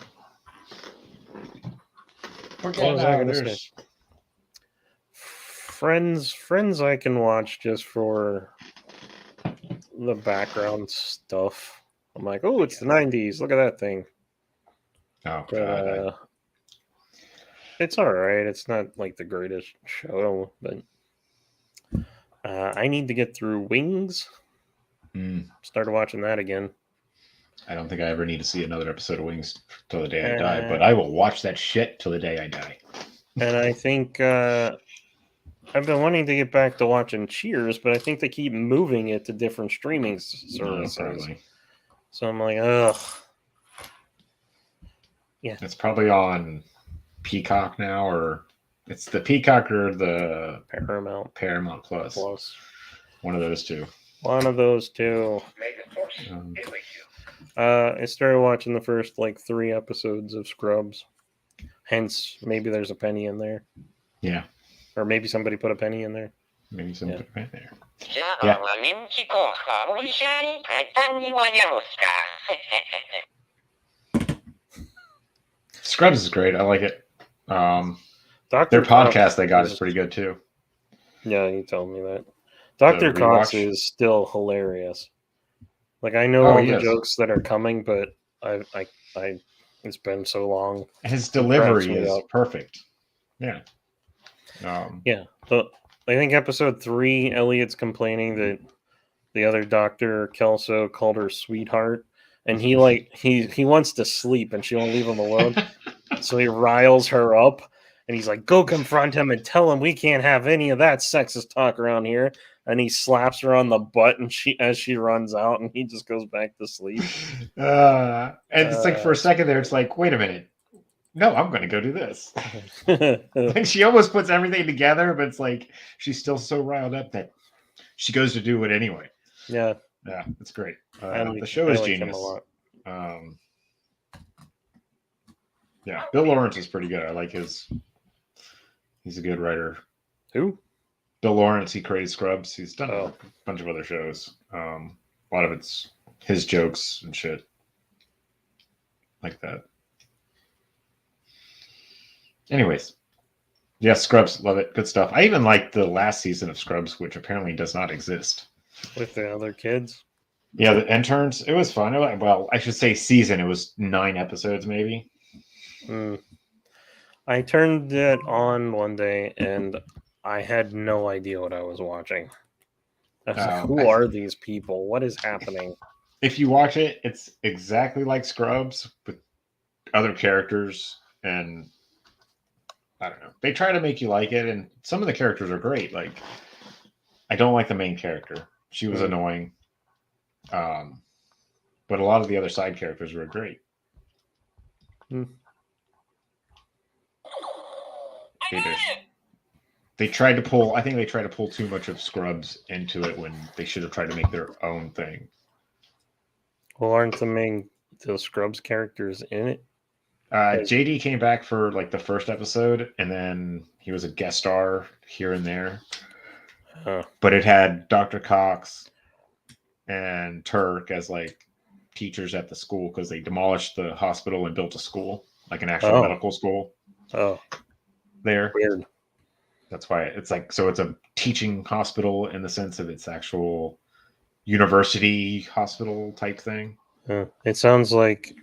What was I gonna say? Friends I can watch just for the background stuff. I'm like, oh, it's the 90s. Look at that thing. Oh, But God. it's all right. It's not like the greatest show, but I need to get through Wings. Started watching that again. I don't think I ever need to see another episode of Wings till the day I die, but I will watch that shit till the day I die. And I think I've been wanting to get back to watching Cheers, but I think they keep moving it to different streaming services. Probably. So I'm like, ugh. Yeah. It's probably on Peacock now, or it's the Peacock or the Paramount Plus. One of those two. One of those two. I started watching the first 3 episodes of Scrubs. Hence, maybe there's a penny in there. Yeah. Or maybe somebody put a penny in there. Maybe somebody put a penny there. Scrubs is great. I like it. Their podcast they got is pretty good too. Yeah, you told me that. Dr. Cox is still hilarious. I know all the jokes that are coming, but I it's been so long. His delivery is perfect. Yeah. Yeah. So I think episode 3, Elliot's complaining that the other doctor, Kelso, called her sweetheart, and he wants to sleep, and she won't leave him alone. So he riles her up, and he's like, "Go confront him and tell him we can't have any of that sexist talk around here." And he slaps her on the butt, and as she runs out, and he just goes back to sleep. And it's for a second there, it's like, wait a minute. No, I'm going to go do this. She almost puts everything together, but it's like she's still so riled up that she goes to do it anyway. Yeah. Yeah, it's great. The show is genius. Yeah, Bill Lawrence is pretty good. I like he's a good writer. Who? Bill Lawrence, he created Scrubs. He's done a bunch of other shows. A lot of it's his jokes and shit like that. Anyways, yeah, Scrubs, love it. Good stuff. I even liked the last season of Scrubs, which apparently does not exist. With the other kids? Yeah, the interns. It was fun. Well, I should say season. It was 9 episodes, maybe. I turned it on one day, and I had no idea what I was watching. I was like, who are these people? What is happening? If you watch it, it's exactly like Scrubs with other characters, and I don't know. They try to make you like it, and some of the characters are great. Like, I don't like the main character. She was annoying. But a lot of the other side characters were great. They tried to pull. I think they tried to pull too much of Scrubs into it when they should have tried to make their own thing. Well, aren't the Scrubs characters in it? JD came back for the first episode, and then he was a guest star here and there. But it had Dr. Cox and Turk as teachers at the school because they demolished the hospital and built a school, an actual medical school. Oh, there. Weird. That's why it's so it's a teaching hospital in the sense of its actual university hospital type thing. It sounds like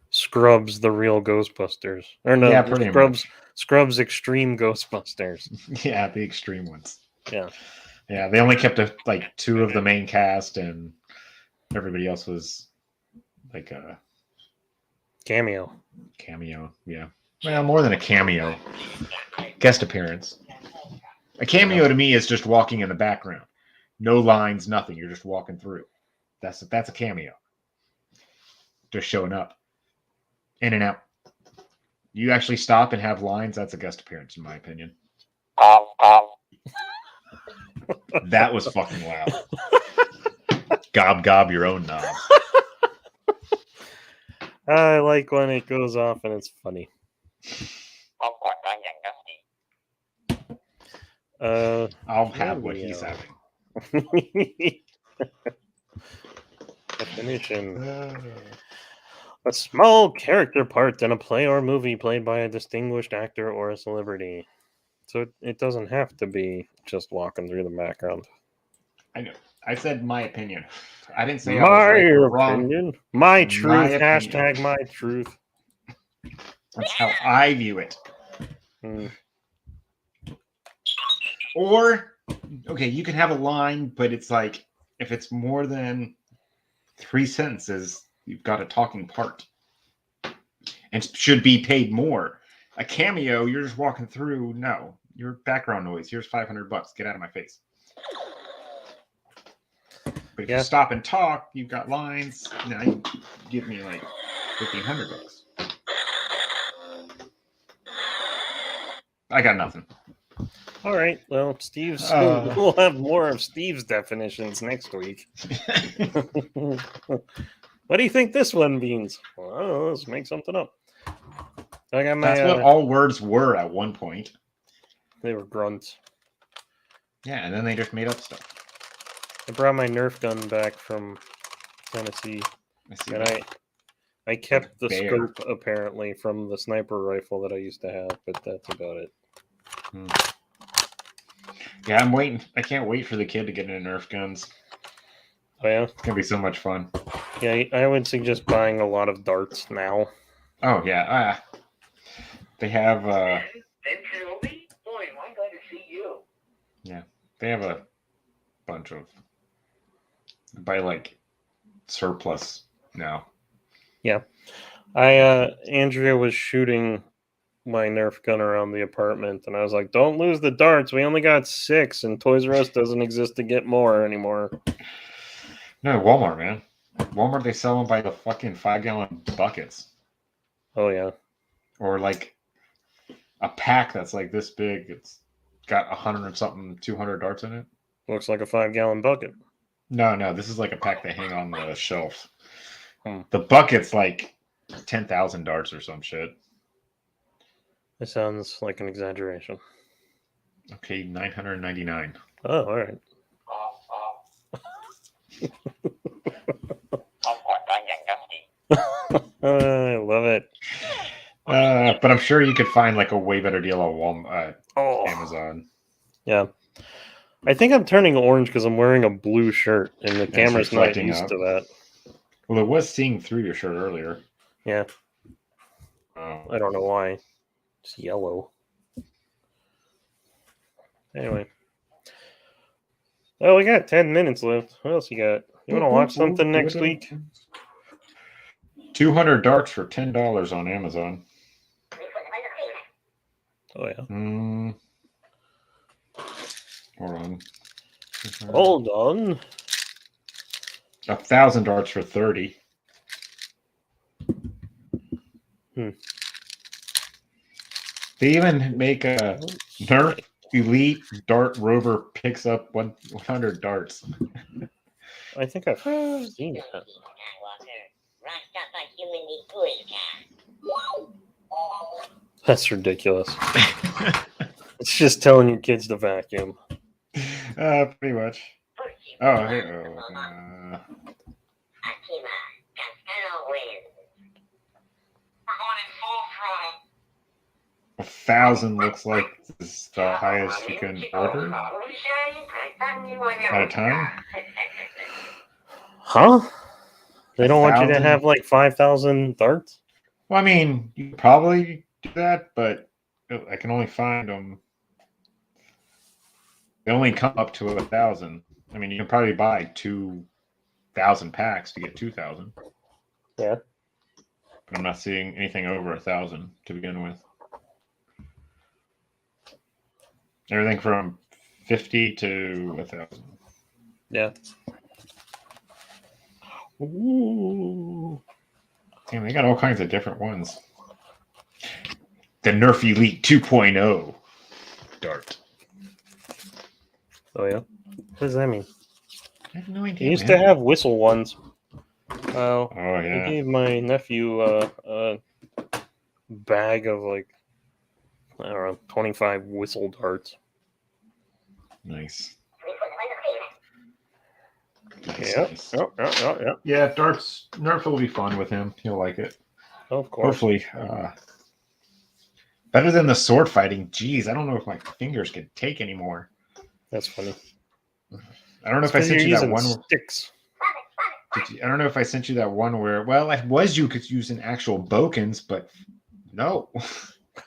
Scrubs, the real Ghostbusters. Or no, yeah, pretty much. Scrubs Extreme Ghostbusters. Yeah, the extreme ones. Yeah. Yeah, they only kept 2 of the main cast, and everybody else was a cameo. Yeah. Well, more than a cameo. Guest appearance. A cameo to me is just walking in the background. No lines, nothing. You're just walking through. That's a cameo. Just showing up. In and out. You actually stop and have lines, that's a guest appearance, in my opinion. That was fucking loud. Gob gob your own knob. I like when it goes off and it's funny. I'll have what he's having. Definition. A small character part in a play or movie played by a distinguished actor or a celebrity. So it doesn't have to be just walking through the background. I know. I said my opinion. I didn't say My I was right or wrong. opinion. My truth. My opinion. Hashtag my truth. That's how I view it. Hmm. Or, okay, you can have a line, but it's like, if it's more than 3 sentences, you've got a talking part. And should be paid more. A cameo, you're just walking through. No, your background noise. Here's $500. Get out of my face. But if you stop and talk, you've got lines. Now you give me like $1,500. I got nothing. All right. Well, we'll have more of Steve's definitions next week. What do you think this one means? Well, I don't know. Let's make something up. I got my. That's what all words were at one point. They were grunts. Yeah, and then they just made up stuff. I brought my Nerf gun back from Tennessee, and I kept the scope apparently from the sniper rifle that I used to have, but that's about it. Yeah, I'm waiting. I can't wait for the kid to get into Nerf guns. Oh yeah, it's gonna be so much fun. Yeah, I would suggest buying a lot of darts now. Oh yeah, they have. Then Kenobi, boy, I'm glad to see you. Yeah, they have a bunch of. Buy like surplus now. Yeah, Andrea was shooting my Nerf gun around the apartment, and I was like, "Don't lose the darts. We only got 6, and Toys R Us doesn't exist to get more anymore." No, Walmart, man. Walmart, they sell them by the fucking 5-gallon buckets. Oh yeah. Or like a pack that's like this big. It's got 100 or something, 200 darts in it. Looks like a 5-gallon bucket. No, this is like a pack they hang on the shelf. The bucket's like 10,000 darts or some shit. It sounds like an exaggeration. Okay, 999. Oh, all right. I love it. But I'm sure you could find like a way better deal on Amazon. Yeah. I think I'm turning orange because I'm wearing a blue shirt, and the camera's not used to that. Well, it was seeing through your shirt earlier. Yeah. Oh. I don't know why. It's yellow. Anyway. Oh, we got 10 minutes left. What else you got? You want to watch something next week? 200 darts for $10 on Amazon. Oh, yeah. Hold on. Hold on. 1,000 darts for 30. They even make a Nerf Elite Dart Rover picks up 100 darts. I think I've seen that. That's ridiculous. It's just telling your kids to vacuum. Pretty much. Oh, hey. We're going in full throttle. 1,000 looks like this is the highest you can order at a time. Huh? They don't want you to 1,000? have like 5,000 darts? Well, I mean, you could probably do that, but I can only find them. They only come up to 1,000. I mean, you can probably buy 2,000 packs to get 2,000. Yeah. But I'm not seeing anything over 1,000 to begin with. Everything from 50 to 1,000. Yeah. Ooh. Damn, they got all kinds of different ones. The Nerf Elite 2.0 dart. Oh yeah. What does that mean? I have no I idea. used man. to have whistle ones. Oh I yeah, gave my nephew a bag of like I don't know 25 whistle darts. nice. Yep. Nice. Yeah. Yeah, darts. Nerf will be fun with him. He'll like it. Of course. Hopefully. Better than the sword fighting. Jeez, I don't know if my fingers can take anymore. That's funny. I don't know It's if I 'cause sent you're you that using one. sticks. I don't know if I sent you that one where, well, it was you could use an actual Bokens, but no.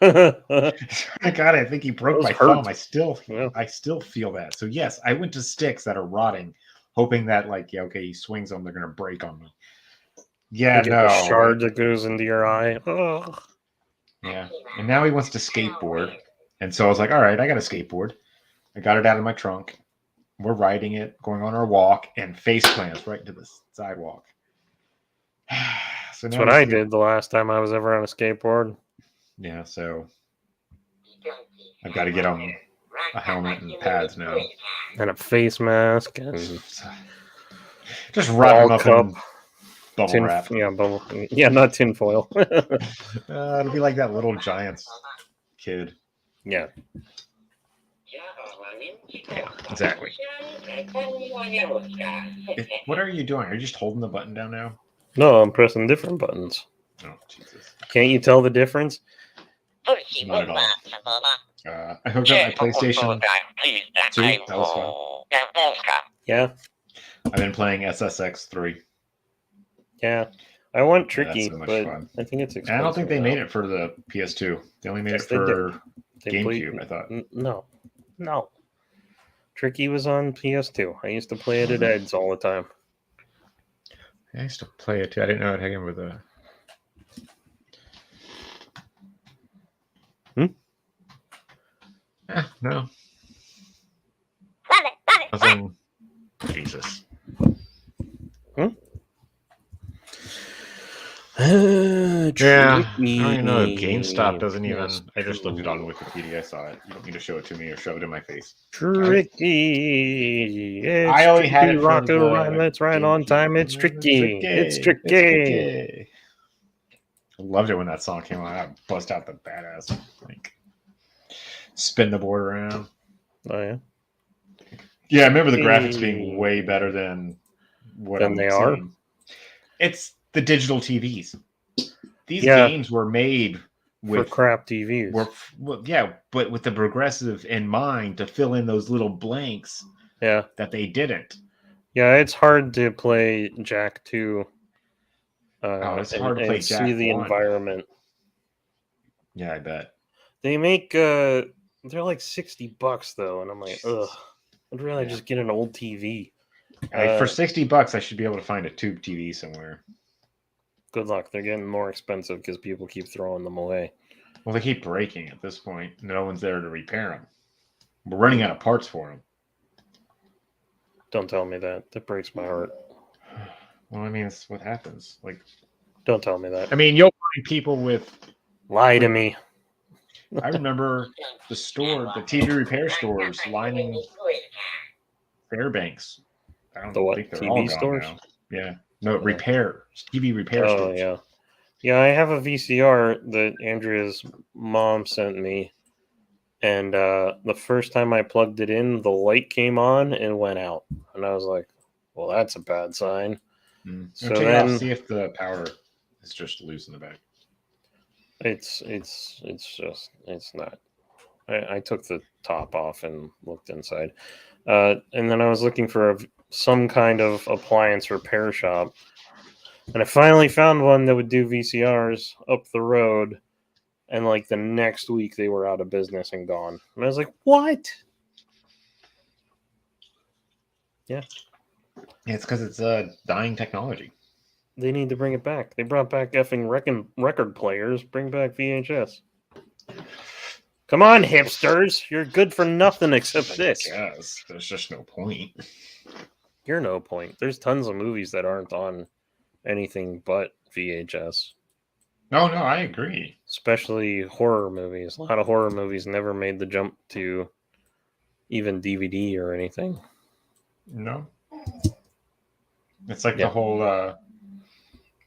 My God, I think he broke Those my hurt. thumb. Yeah. I still feel that. So yes, I went to sticks that are rotting, hoping that like, yeah, okay, he swings them, they're gonna break on me. Yeah, You get no. the shard that goes into your eye. Oh. Yeah. And now he wants to skateboard. And so I was like, all right, I got a skateboard. I got it out of my trunk. We're riding it, going on our walk, and face plants right into the sidewalk. So That's now what he's I here. did the last time I was ever on a skateboard. Yeah, so I've got to get on a helmet and pads now. And a face mask and Just wrap ball them up cup. in bubble wrap. Yeah, not tinfoil. It'll be like that Little Giants kid. Yeah. Yeah, exactly. What are you doing? Are you just holding the button down now? No, I'm pressing different buttons. Oh, Jesus. Can't you tell the difference? Not at all. I hooked up my PlayStation 2. That was fun. Yeah. I've been playing SSX 3. Yeah. I want Yeah, Tricky, that's so much but fun. I think it's expensive. And I don't think they now. made it for the PS2. They only made Yes, it they for They played- GameCube, I thought. No. Tricky was on PS2. I used to play it at Ed's all the time. I used to play it too. I didn't know it had with a. No. Nothing. Jesus. Yeah. I don't even know if GameStop doesn't even. Yes, I just looked it on true. Wikipedia. I saw it. You don't need to show it to me or shove it in my face. Tricky. It's I only had it for Rocket the Rhyme. That's right on time. It's tricky. It's tricky. I loved it when that song came out. I bust out the badass like spin the board around. Oh yeah. Yeah, I remember the graphics being way better than what Than I'm they are? seeing. It's the digital TVs. These Yeah. games were made For with crap TVs. but with the progressive in mind to fill in those little blanks Yeah. that they didn't. Yeah, it's hard to play Jack 2. It's hard to play see Jack the 1. environment. Yeah, I bet. They make they're like $60 though, and I'm like, ugh. I'd rather Yeah. just get an old TV. For $60, I should be able to find a tube TV somewhere. Good luck. They're getting more expensive because people keep throwing them away. Well, they keep breaking at this point. No one's there to repair them. We're running out of parts for them. Don't tell me that. That breaks my heart. Well, I mean, it's what happens. Like, Don't tell me that. I mean, you'll find people with. Lie to me. I remember the TV repair stores lining Fairbanks. I don't The what? think they're TV all gone stores? now. Yeah. No, Yeah. TV repair Oh stores. yeah. Yeah, I have a VCR that Andrea's mom sent me. And the first time I plugged it in, the light came on and went out. And I was like, well, that's a bad sign. So Check it out, then see if the power is just loose in the back. it's not. I took the top off and looked inside. And then I was looking for some kind of appliance repair shop. And I finally found one that would do VCRs up the road. And like the next week, they were out of business and gone. And I was like, what? Yeah, it's because it's a dying technology. They need to bring it back. They brought back effing record players. Bring back VHS. Come on, hipsters! You're good for nothing except this. Yes, there's just no point. You're no point. There's tons of movies that aren't on anything but VHS. No, I agree. Especially horror movies. A lot of horror movies never made the jump to even DVD or anything. No. It's like Yeah. the whole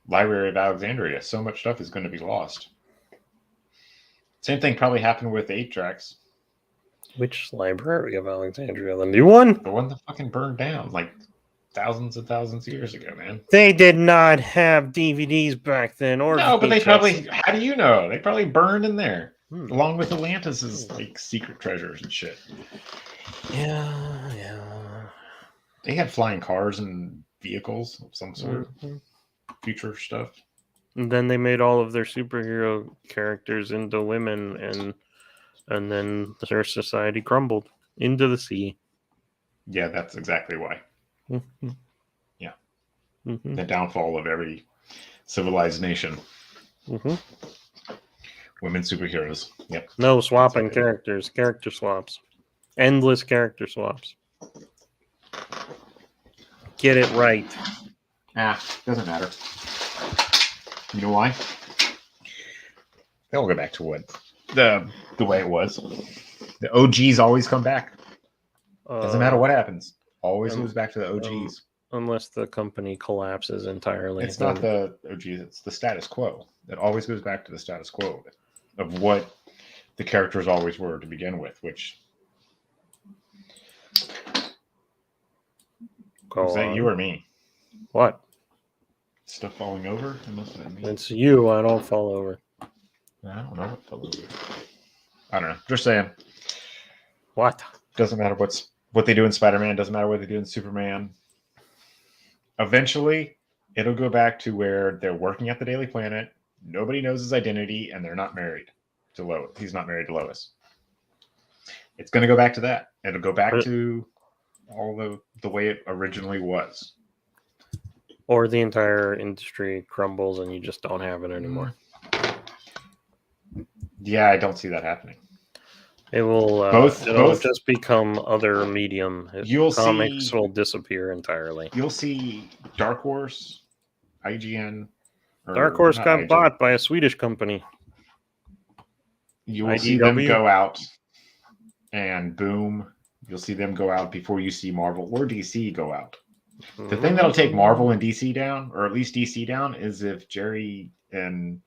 Library of Alexandria. So much stuff is going to be lost. Same thing probably happened with 8-tracks. Which Library of Alexandria? The new one? The one that fucking burned down like thousands and thousands of years ago, man. They did not have DVDs back then, or No, but they VHS. probably, how do you know? They probably burned in there. Hmm. Along with Atlantis's like secret treasures and shit. Yeah. They had flying cars and vehicles of some sort. Mhm. Future stuff. And then they made all of their superhero characters into women, and then their society crumbled into the sea. Yeah, that's exactly why. Mhm. Yeah. Mhm. The downfall of every civilized nation. Mhm. Women superheroes. Yep. No swapping Exactly. characters, character swaps, endless character swaps. Get it right. Doesn't matter. You know why? They'll go back to what the way it was. The OGs always come back. Doesn't matter what happens. Always goes back to the OGs. Unless the company collapses entirely. It's not the OGs, it's the status quo. It always goes back to the status quo of what the characters always were to begin with, which was that you or me? What? Stuff falling over? It must have been me. It's you. I don't fall over. I don't know what fell over. I don't know. Just saying. What? Doesn't matter what they do in Spider-Man. Doesn't matter what they do in Superman. Eventually, it'll go back to where they're working at the Daily Planet. Nobody knows his identity, and they're not married to Lois. He's not married to Lois. It's going to go back to that. It'll go back to all the way it originally was. Or the entire industry crumbles and you just don't have it anymore. Yeah, I don't see that happening. It will Both- just become other medium. Comics will disappear entirely. You'll see Dark Horse, IGN. or Dark Horse not got IGN. bought by a Swedish company. You will see them IDW? go out and boom. You'll see them go out before you see Marvel or DC go out. The thing that'll take Marvel and DC down, or at least DC down, is if Jerry and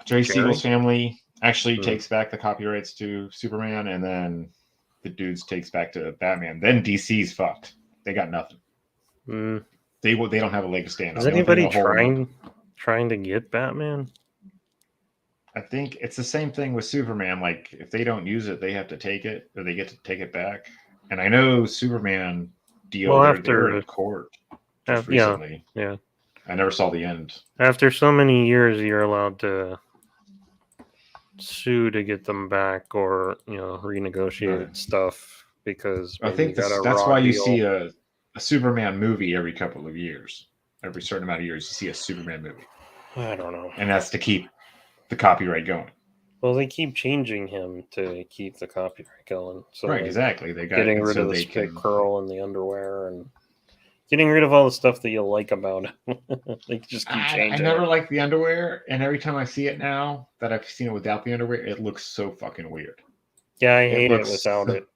Jerry Siegel's family actually takes back the copyrights to Superman, and then the dudes takes back to Batman. Then DC's fucked. They got nothing. Mm. They don't have a leg to stand on. Is The only thing anybody they'll hold- trying to get Batman? I think it's the same thing with Superman. Like, if they don't use it, they have to take it, or they get to take it back. And I know Superman deal. Well, they're in court just yeah, recently. yeah. I never saw the end. After so many years, you're allowed to sue to get them back, or renegotiate Right. stuff because I maybe think you got a that's raw why you deal. see a Superman movie every couple of years. Every certain amount of years, you see a Superman movie, I don't know. and that's to keep the copyright going. Well, they keep changing him to keep the copyright going. So Right, like, exactly. They got getting it rid so of the they spit can. curl and the underwear, and getting rid of all the stuff that you like about it. They just keep I changing. never it. liked the underwear, and every time I see it now that I've seen it without the underwear, it looks so fucking weird. Yeah, I hate it looks- without it.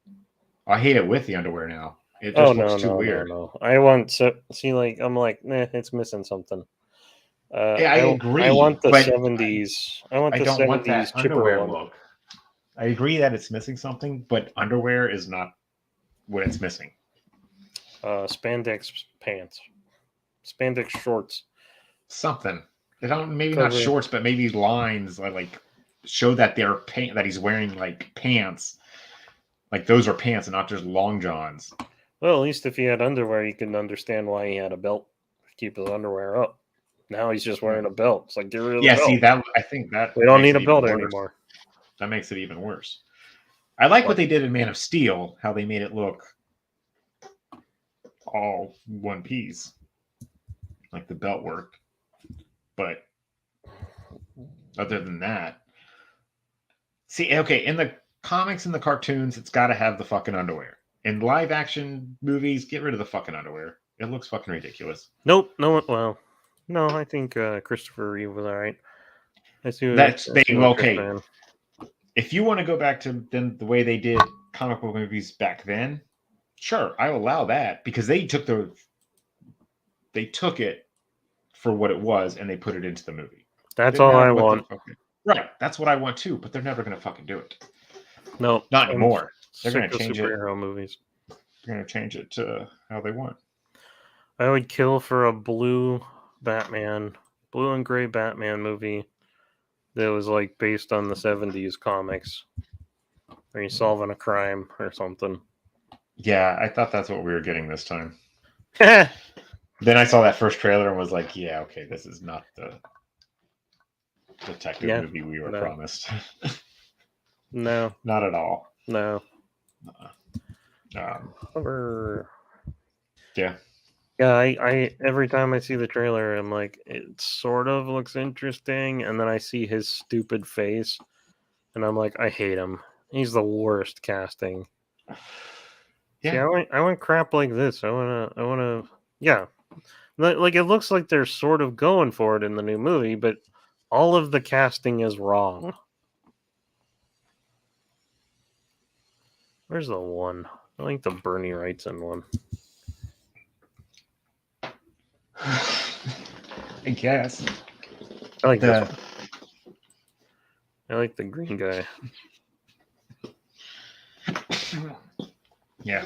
I hate it with the underwear now. It just Oh looks no, too weird. no. I want to see I'm like, it's missing something. Yeah, I agree, I want the but 70s. I want I the don't 70s want that chipper underwear one. look. I agree that it's missing something, but underwear is not what it's missing. Spandex pants, spandex shorts. Something. They don't, maybe not Cover. shorts, but maybe lines that like show that they're that he's wearing like pants. Like those are pants and not just long johns. Well, at least if he had underwear, you can understand why he had a belt to keep his underwear up. Now he's just wearing a belt. It's like, get rid of the Yeah, belt. see that I think that We don't makes need a it belt even worse. anymore. That makes it even worse. I like what they did in Man of Steel, how they made it look all one piece. like the belt work. But other than that, see, okay, in the comics and the cartoons, it's got to have the fucking underwear. In live action movies, get rid of the fucking underwear. It looks fucking ridiculous. Nope. No. Well, no. I think Christopher Reeve was all right. Okay. If you want to go back to then the way they did comic book movies back then, sure, I allow that because they took it for what it was and they put it into the movie. That's all I want. Right, that's what I want too. But they're never going to fucking do it. No, not anymore. They're going to change superhero movies. They're going to change it to how they want. I would kill for a blue and gray Batman movie that was like based on the 70s comics. Where he's solving a crime or something. Yeah, I thought that's what we were getting this time. Then I saw that first trailer and was like, yeah, okay, this is not the detective movie we were promised. No. Not at all. No. Yeah. Yeah, I every time I see the trailer, I'm like, it sort of looks interesting, and then I see his stupid face, and I'm like, I hate him. He's the worst casting. Yeah, see, I want crap like this. I wanna, yeah. Like it looks like they're sort of going for it in the new movie, but all of the casting is wrong. Where's the one? I like the Bernie Wrightson one. I guess. I like this one. I like the green guy. Yeah.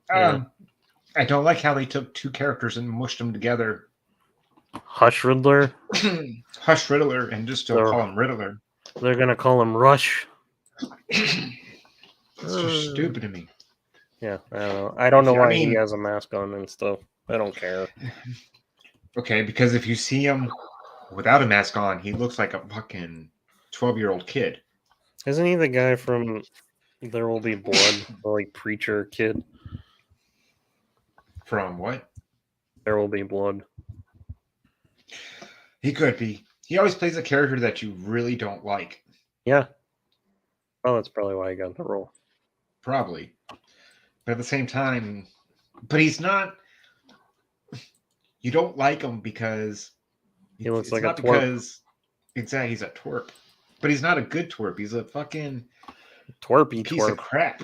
I don't like how they took two characters and mushed them together. Hush Riddler. Hush Riddler, and just still call him Riddler. They're gonna call him Rush. It's just stupid to me. Yeah, I don't know. I don't know why he has a mask on and stuff. I don't care. Okay, because if you see him without a mask on, he looks like a fucking 12-year-old kid. Isn't he the guy from There Will Be Blood? The like preacher kid? From what? There Will Be Blood. He could be. He always plays a character that you really don't like. Yeah. Oh, that's probably why he got the role. Probably. But at the same time, but he's not. You don't like him because he looks like a twerp. Exactly, he's a twerp. But he's not a good twerp. He's a fucking twerpy piece of crap.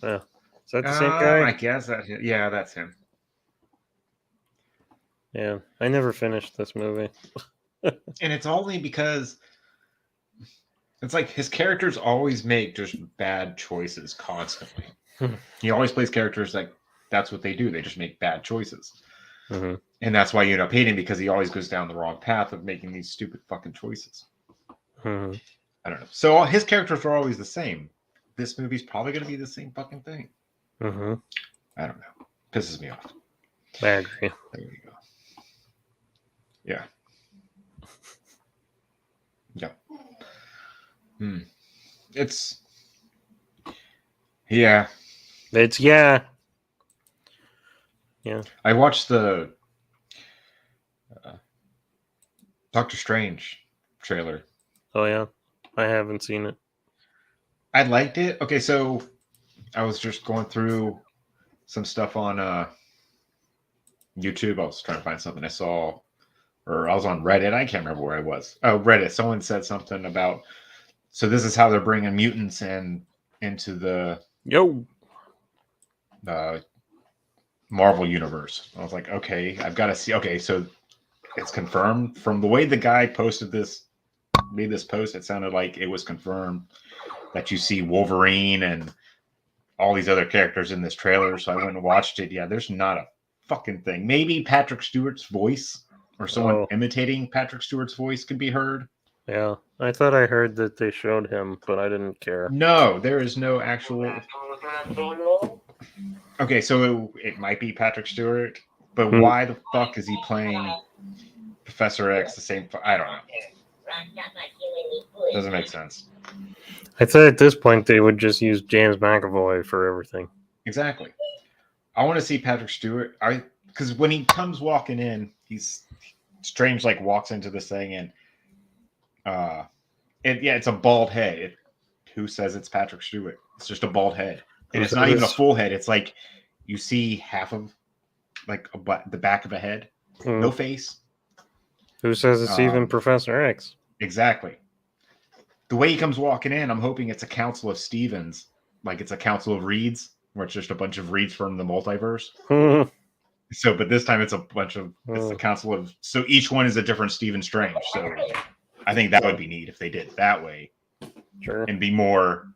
Yeah. Is that the same guy? I guess that's him. Yeah. I never finished this movie. And it's only because it's like his characters always make just bad choices constantly. He always plays characters like that's what they do. They just make bad choices. Mm-hmm. And that's why you end up hating him, because he always goes down the wrong path of making these stupid fucking choices. Mm-hmm. I don't know. So his characters are always the same. This movie's probably going to be the same fucking thing. Mm-hmm. I don't know. Pisses me off. I agree. There you go. Yeah. Yeah. It's. Yeah. It's yeah. I watched the Doctor Strange trailer. Oh yeah, I haven't seen it. I liked it. Okay, so I was just going through some stuff on YouTube. I was trying to find something I saw, or I was on Reddit. I can't remember where I was. Oh, Reddit. Someone said something about. So this is how they're bringing mutants into the Marvel universe. I was like, okay, I've got to see. Okay, so it's confirmed from the way the guy made this post. It sounded like it was confirmed that you see Wolverine and all these other characters in this trailer. So I went and watched it. Yeah, there's not a fucking thing. Maybe Patrick Stewart's voice or someone imitating Patrick Stewart's voice could be heard. Yeah, I thought I heard that they showed him, but I didn't care. No, there is no actual. Okay, so it might be Patrick Stewart, but why the fuck is he playing Professor X the same? I don't know. Doesn't make sense. I thought at this point they would just use James McAvoy for everything. Exactly. I want to see Patrick Stewart. Because when he comes walking in, Strange like walks into this thing and it's a bald head. Who says it's Patrick Stewart? It's just a bald head. And it's not even a full head. It's like you see half of like the back of a head, no face. Who says it's even Professor X? Exactly. The way he comes walking in, I'm hoping it's a council of Stevens, like it's a council of Reeds, where it's just a bunch of Reeds from the multiverse. So, but this time it's a bunch of it's the council of. So each one is a different Stephen Strange. So I think that would be neat if they did it that way. Sure. And be more.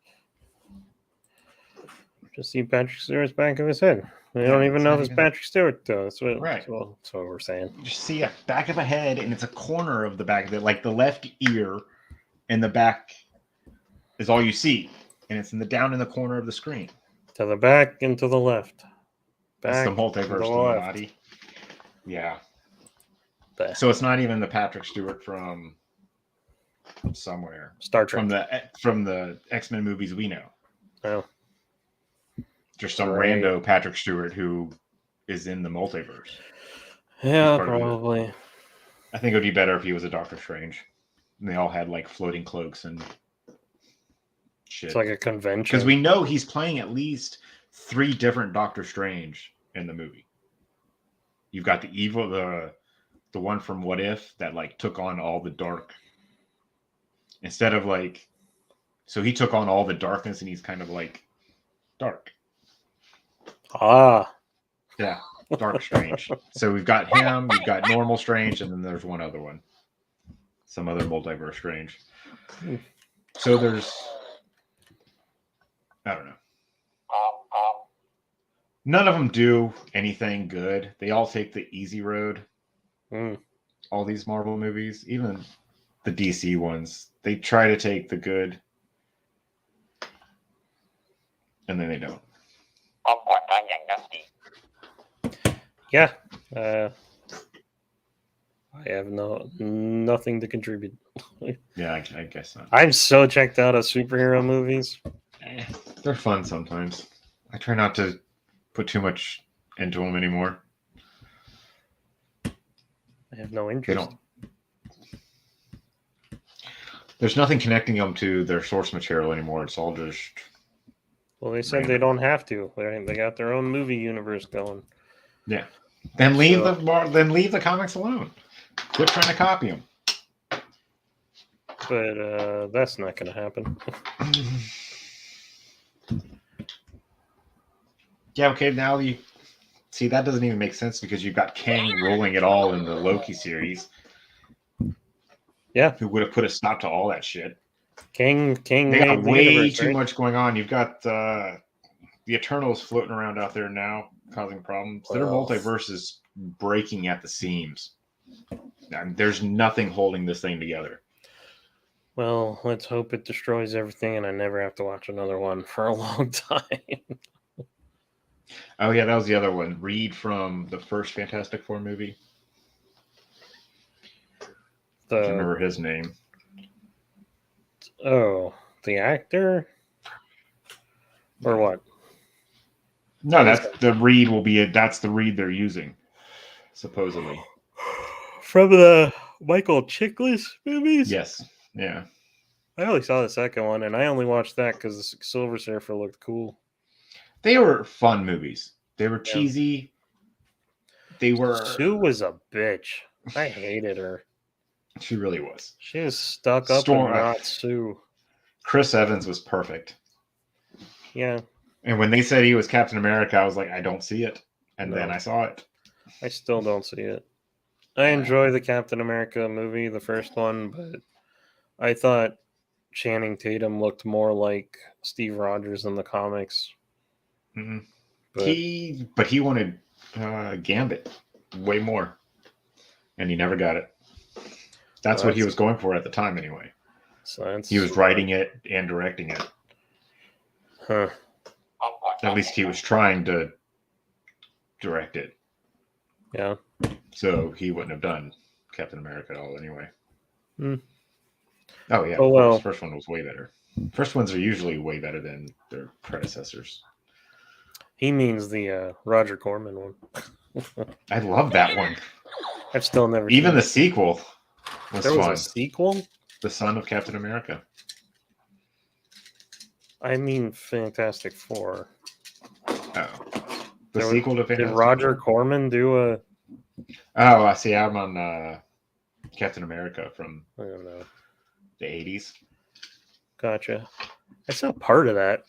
Just see Patrick Stewart's back of his head. They don't even know if it's Patrick Stewart, though. That's what, right. That's what we're saying. You just see a back of a head, and it's a corner of the back of it, like the left ear, and the back is all you see, and it's down in the corner of the screen. To the back and to the left. That's the multiverse Illuminati. Yeah. So it's not even the Patrick Stewart from somewhere. Star Trek. From the X-Men movies we know. Oh. Just some rando Patrick Stewart who is in the multiverse. Yeah, probably. I think it would be better if he was a Doctor Strange. And they all had like floating cloaks and shit. It's like a convention. Because we know he's playing at least 3 different Doctor Strange in the movie. You've got the one from What If that like took on all the dark. Instead of like, so he took on all the darkness and he's kind of like dark. Ah. Yeah, Dark Strange. So we've got him, you've got normal Strange, and then there's one other one. Some other multiverse Strange. So there's, I don't know. None of them do anything good. They all take the easy road. All these Marvel movies, even the DC ones, they try to take the good, and then they don't. Yeah. I have nothing to contribute. Yeah, I guess not. I'm so checked out of superhero movies. They're fun sometimes. I try not to put too much into them anymore. I have no interest. There's nothing connecting them to their source material anymore. It's all just. Well, they said they don't have to. They got their own movie universe going. Yeah. Then leave the comics alone. Quit trying to copy them. But that's not going to happen. Yeah. Okay. Now you see that doesn't even make sense because you've got Kang rolling it all in the Loki series. Yeah. Who would have put a stop to all that shit? King. They got way too much going on. You've got the Eternals floating around out there now, causing problems. Their multiverse is breaking at the seams. There's nothing holding this thing together. Well, let's hope it destroys everything and I never have to watch another one for a long time. Oh, yeah, that was the other one. Reed from the first Fantastic Four movie. I can't remember his name. Oh, the actor? Or what? No, that's the Reed that's the Reed they're using, supposedly. From the Michael Chiklis movies? Yes. Yeah. I only saw the second one, and I only watched that because Silver Surfer looked cool. They were fun movies. They were cheesy. They were. Sue was a bitch. I hated her. She really was. She was stuck up and not Sue. Chris Evans was perfect. Yeah. And when they said he was Captain America, I was like, I don't see it. And then I saw it. I still don't see it. I enjoy the Captain America movie, the first one, but I thought Channing Tatum looked more like Steve Rogers in the comics. Mm-hmm. But he wanted Gambit way more, and he never got it. That's what he was going for at the time, anyway. So he was writing it and directing it. Huh. At least he was trying to direct it. Yeah. So he wouldn't have done Captain America at all, anyway. Hmm. Oh yeah. Oh well. The first one was way better. First ones are usually way better than their predecessors. He means the Roger Corman one. I love that one. I've still never Even seen the it. sequel was There was fun. a sequel? The Son of Captain America. I mean, Fantastic Four. Oh. The There was- sequel to Did Fantastic Roger Four? Corman do a? Oh, I see. I'm on Captain America from I don't know. the 80s. Gotcha. I saw part of that.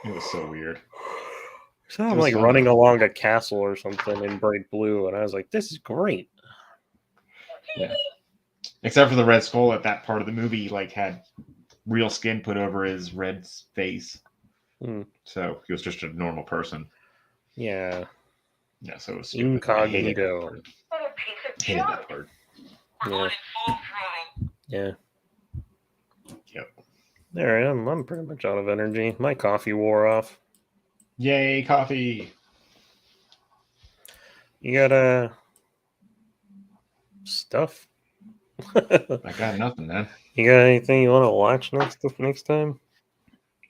It was so weird. So It I'm was like fun, running though. along a castle or something in bright blue, and I was like, "This is great." Yeah. Except for the Red Skull at that part of the movie, like had real skin put over his red face. Hmm. So he was just a normal person. Yeah, Yeah, so it was stupid. I hated that Incognito. part. What a piece of Hated junk. that part. We're Yeah. going full throttle. yeah. Yep. There I am. I'm pretty much out of energy. My coffee wore off. Yay, coffee. You got stuff. I got nothing, man. You got anything you want to watch next time?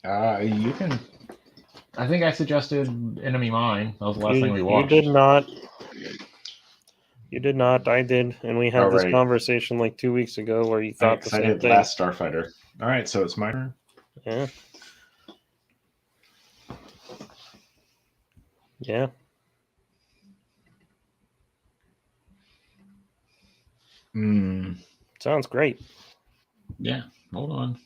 You can. I think I suggested Enemy Mine. That was the last thing we You watched. did not. You did not. I did, and we had Oh, this right. conversation like 2 weeks ago where you thought the I same did thing. Last Starfighter. All right, so it's my turn. Yeah. Yeah. Sounds great. Yeah, hold on.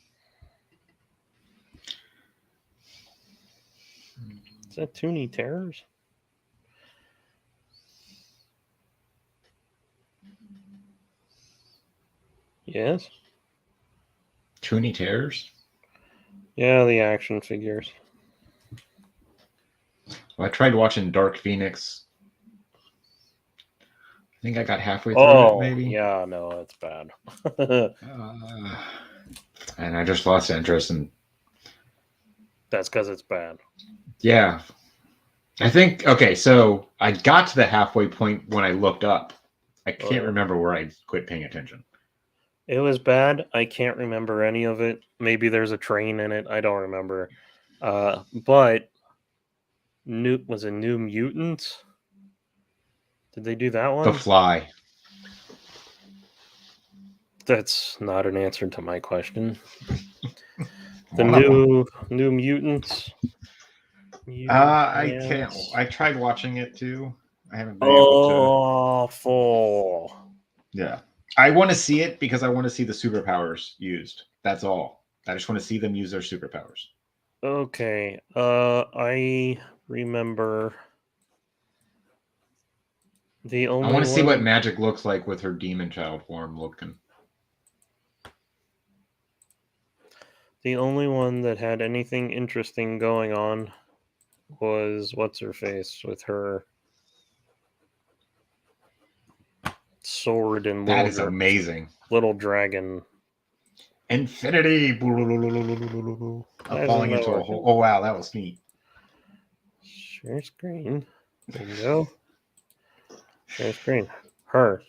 Is that Toonie Terrors? Yes. Toonie Terrors? Yeah, the action figures. Well, I tried watching Dark Phoenix. I think I got halfway through Oh, it, maybe. yeah, no, it's bad. And I just lost interest. And That's because it's bad. yeah, I think, okay, so I got to the halfway point when I looked up. I can't yeah. remember where I quit paying attention. It was bad. I can't remember any of it. Maybe there's a train in it. I don't remember. But was it New Mutants? Did they do that one? The Fly. That's not an answer to my question. The One of them. New Mutants. I can't. Mutants. I tried watching it too. I haven't been able to. Awful. Yeah. I want to see it because I want to see the superpowers used. That's all. I just want to see them use their superpowers. Okay. I remember the only I want to see what one- Magic looks like with her demon child form looking. The only one that had anything interesting going on was what's her face with her sword and That is amazing. little dragon. Infinity. I'm That falling isn't into that a hole. Oh wow, that was neat. Share screen. There you go. Share screen. Her.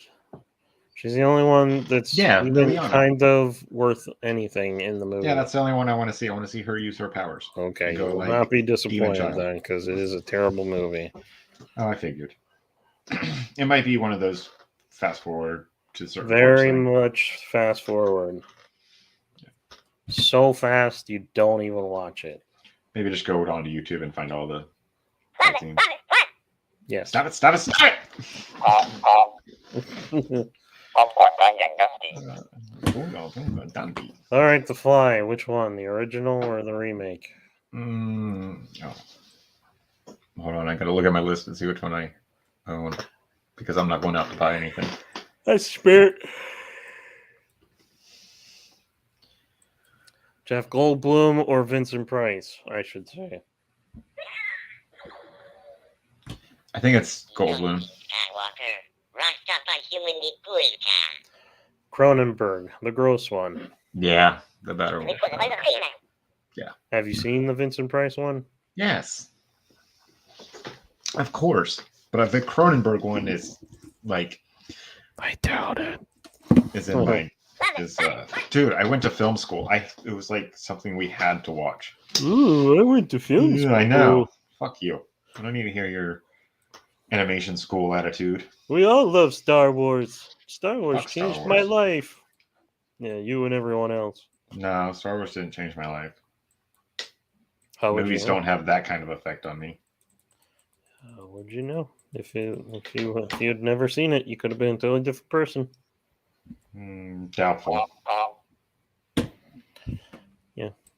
She's the only one that's even Liliana. kind of worth anything in the movie. Yeah, that's the only one I want to see. I want to see her use her powers. okay. go You will like not be Demon disappointed Child. then, because it is a terrible movie. Oh, I figured. It might be one of those fast forward to certain Very parts thing. much fast forward. So fast you don't even watch it. Maybe just go onto YouTube and find all the Love it, scenes. love it, love Yes. Stop it! Stop it! Stop it! Dundee. All right, The Fly. Which one? The original or the remake? Oh. Hold on, I gotta look at my list and see which one I own because I'm not going out to buy anything. That's Spirit. Jeff Goldblum or Vincent Price, I should say. I think it's Goldblum. Skywalker, Rastafari human Gulka. Cronenberg, the gross one. Yeah, the better one. Have you seen the Vincent Price one? Yes, of course. But the Cronenberg one is like I doubt it. is in my dude. I went to film school. It was like something we had to watch. Ooh, I went to film school. I know. Fuck you. I don't need to hear your animation school attitude. We all love Star Wars. Star Wars Fuck Star changed my Wars. life. Yeah, you and everyone else. No, Star Wars didn't change my life. How would Movies you know? don't have that kind of effect on me. How would you know? If you'd never seen it, you could have been a totally different person. Doubtful.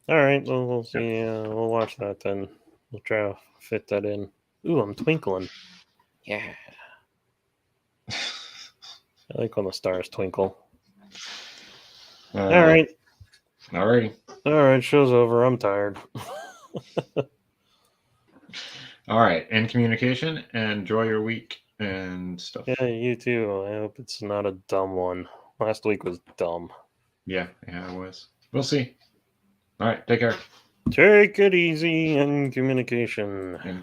All right, well, we'll see. We'll watch that then. We'll try to fit that in. Ooh, I'm twinkling. Yeah. I like when the stars twinkle. All right. Alrighty. All right, show's over. I'm tired. All right. End communication. Enjoy your week and stuff. Yeah, you too. I hope it's not a dumb one. Last week was dumb. Yeah, it was. We'll see. All right. Take care. Take it easy in communication. And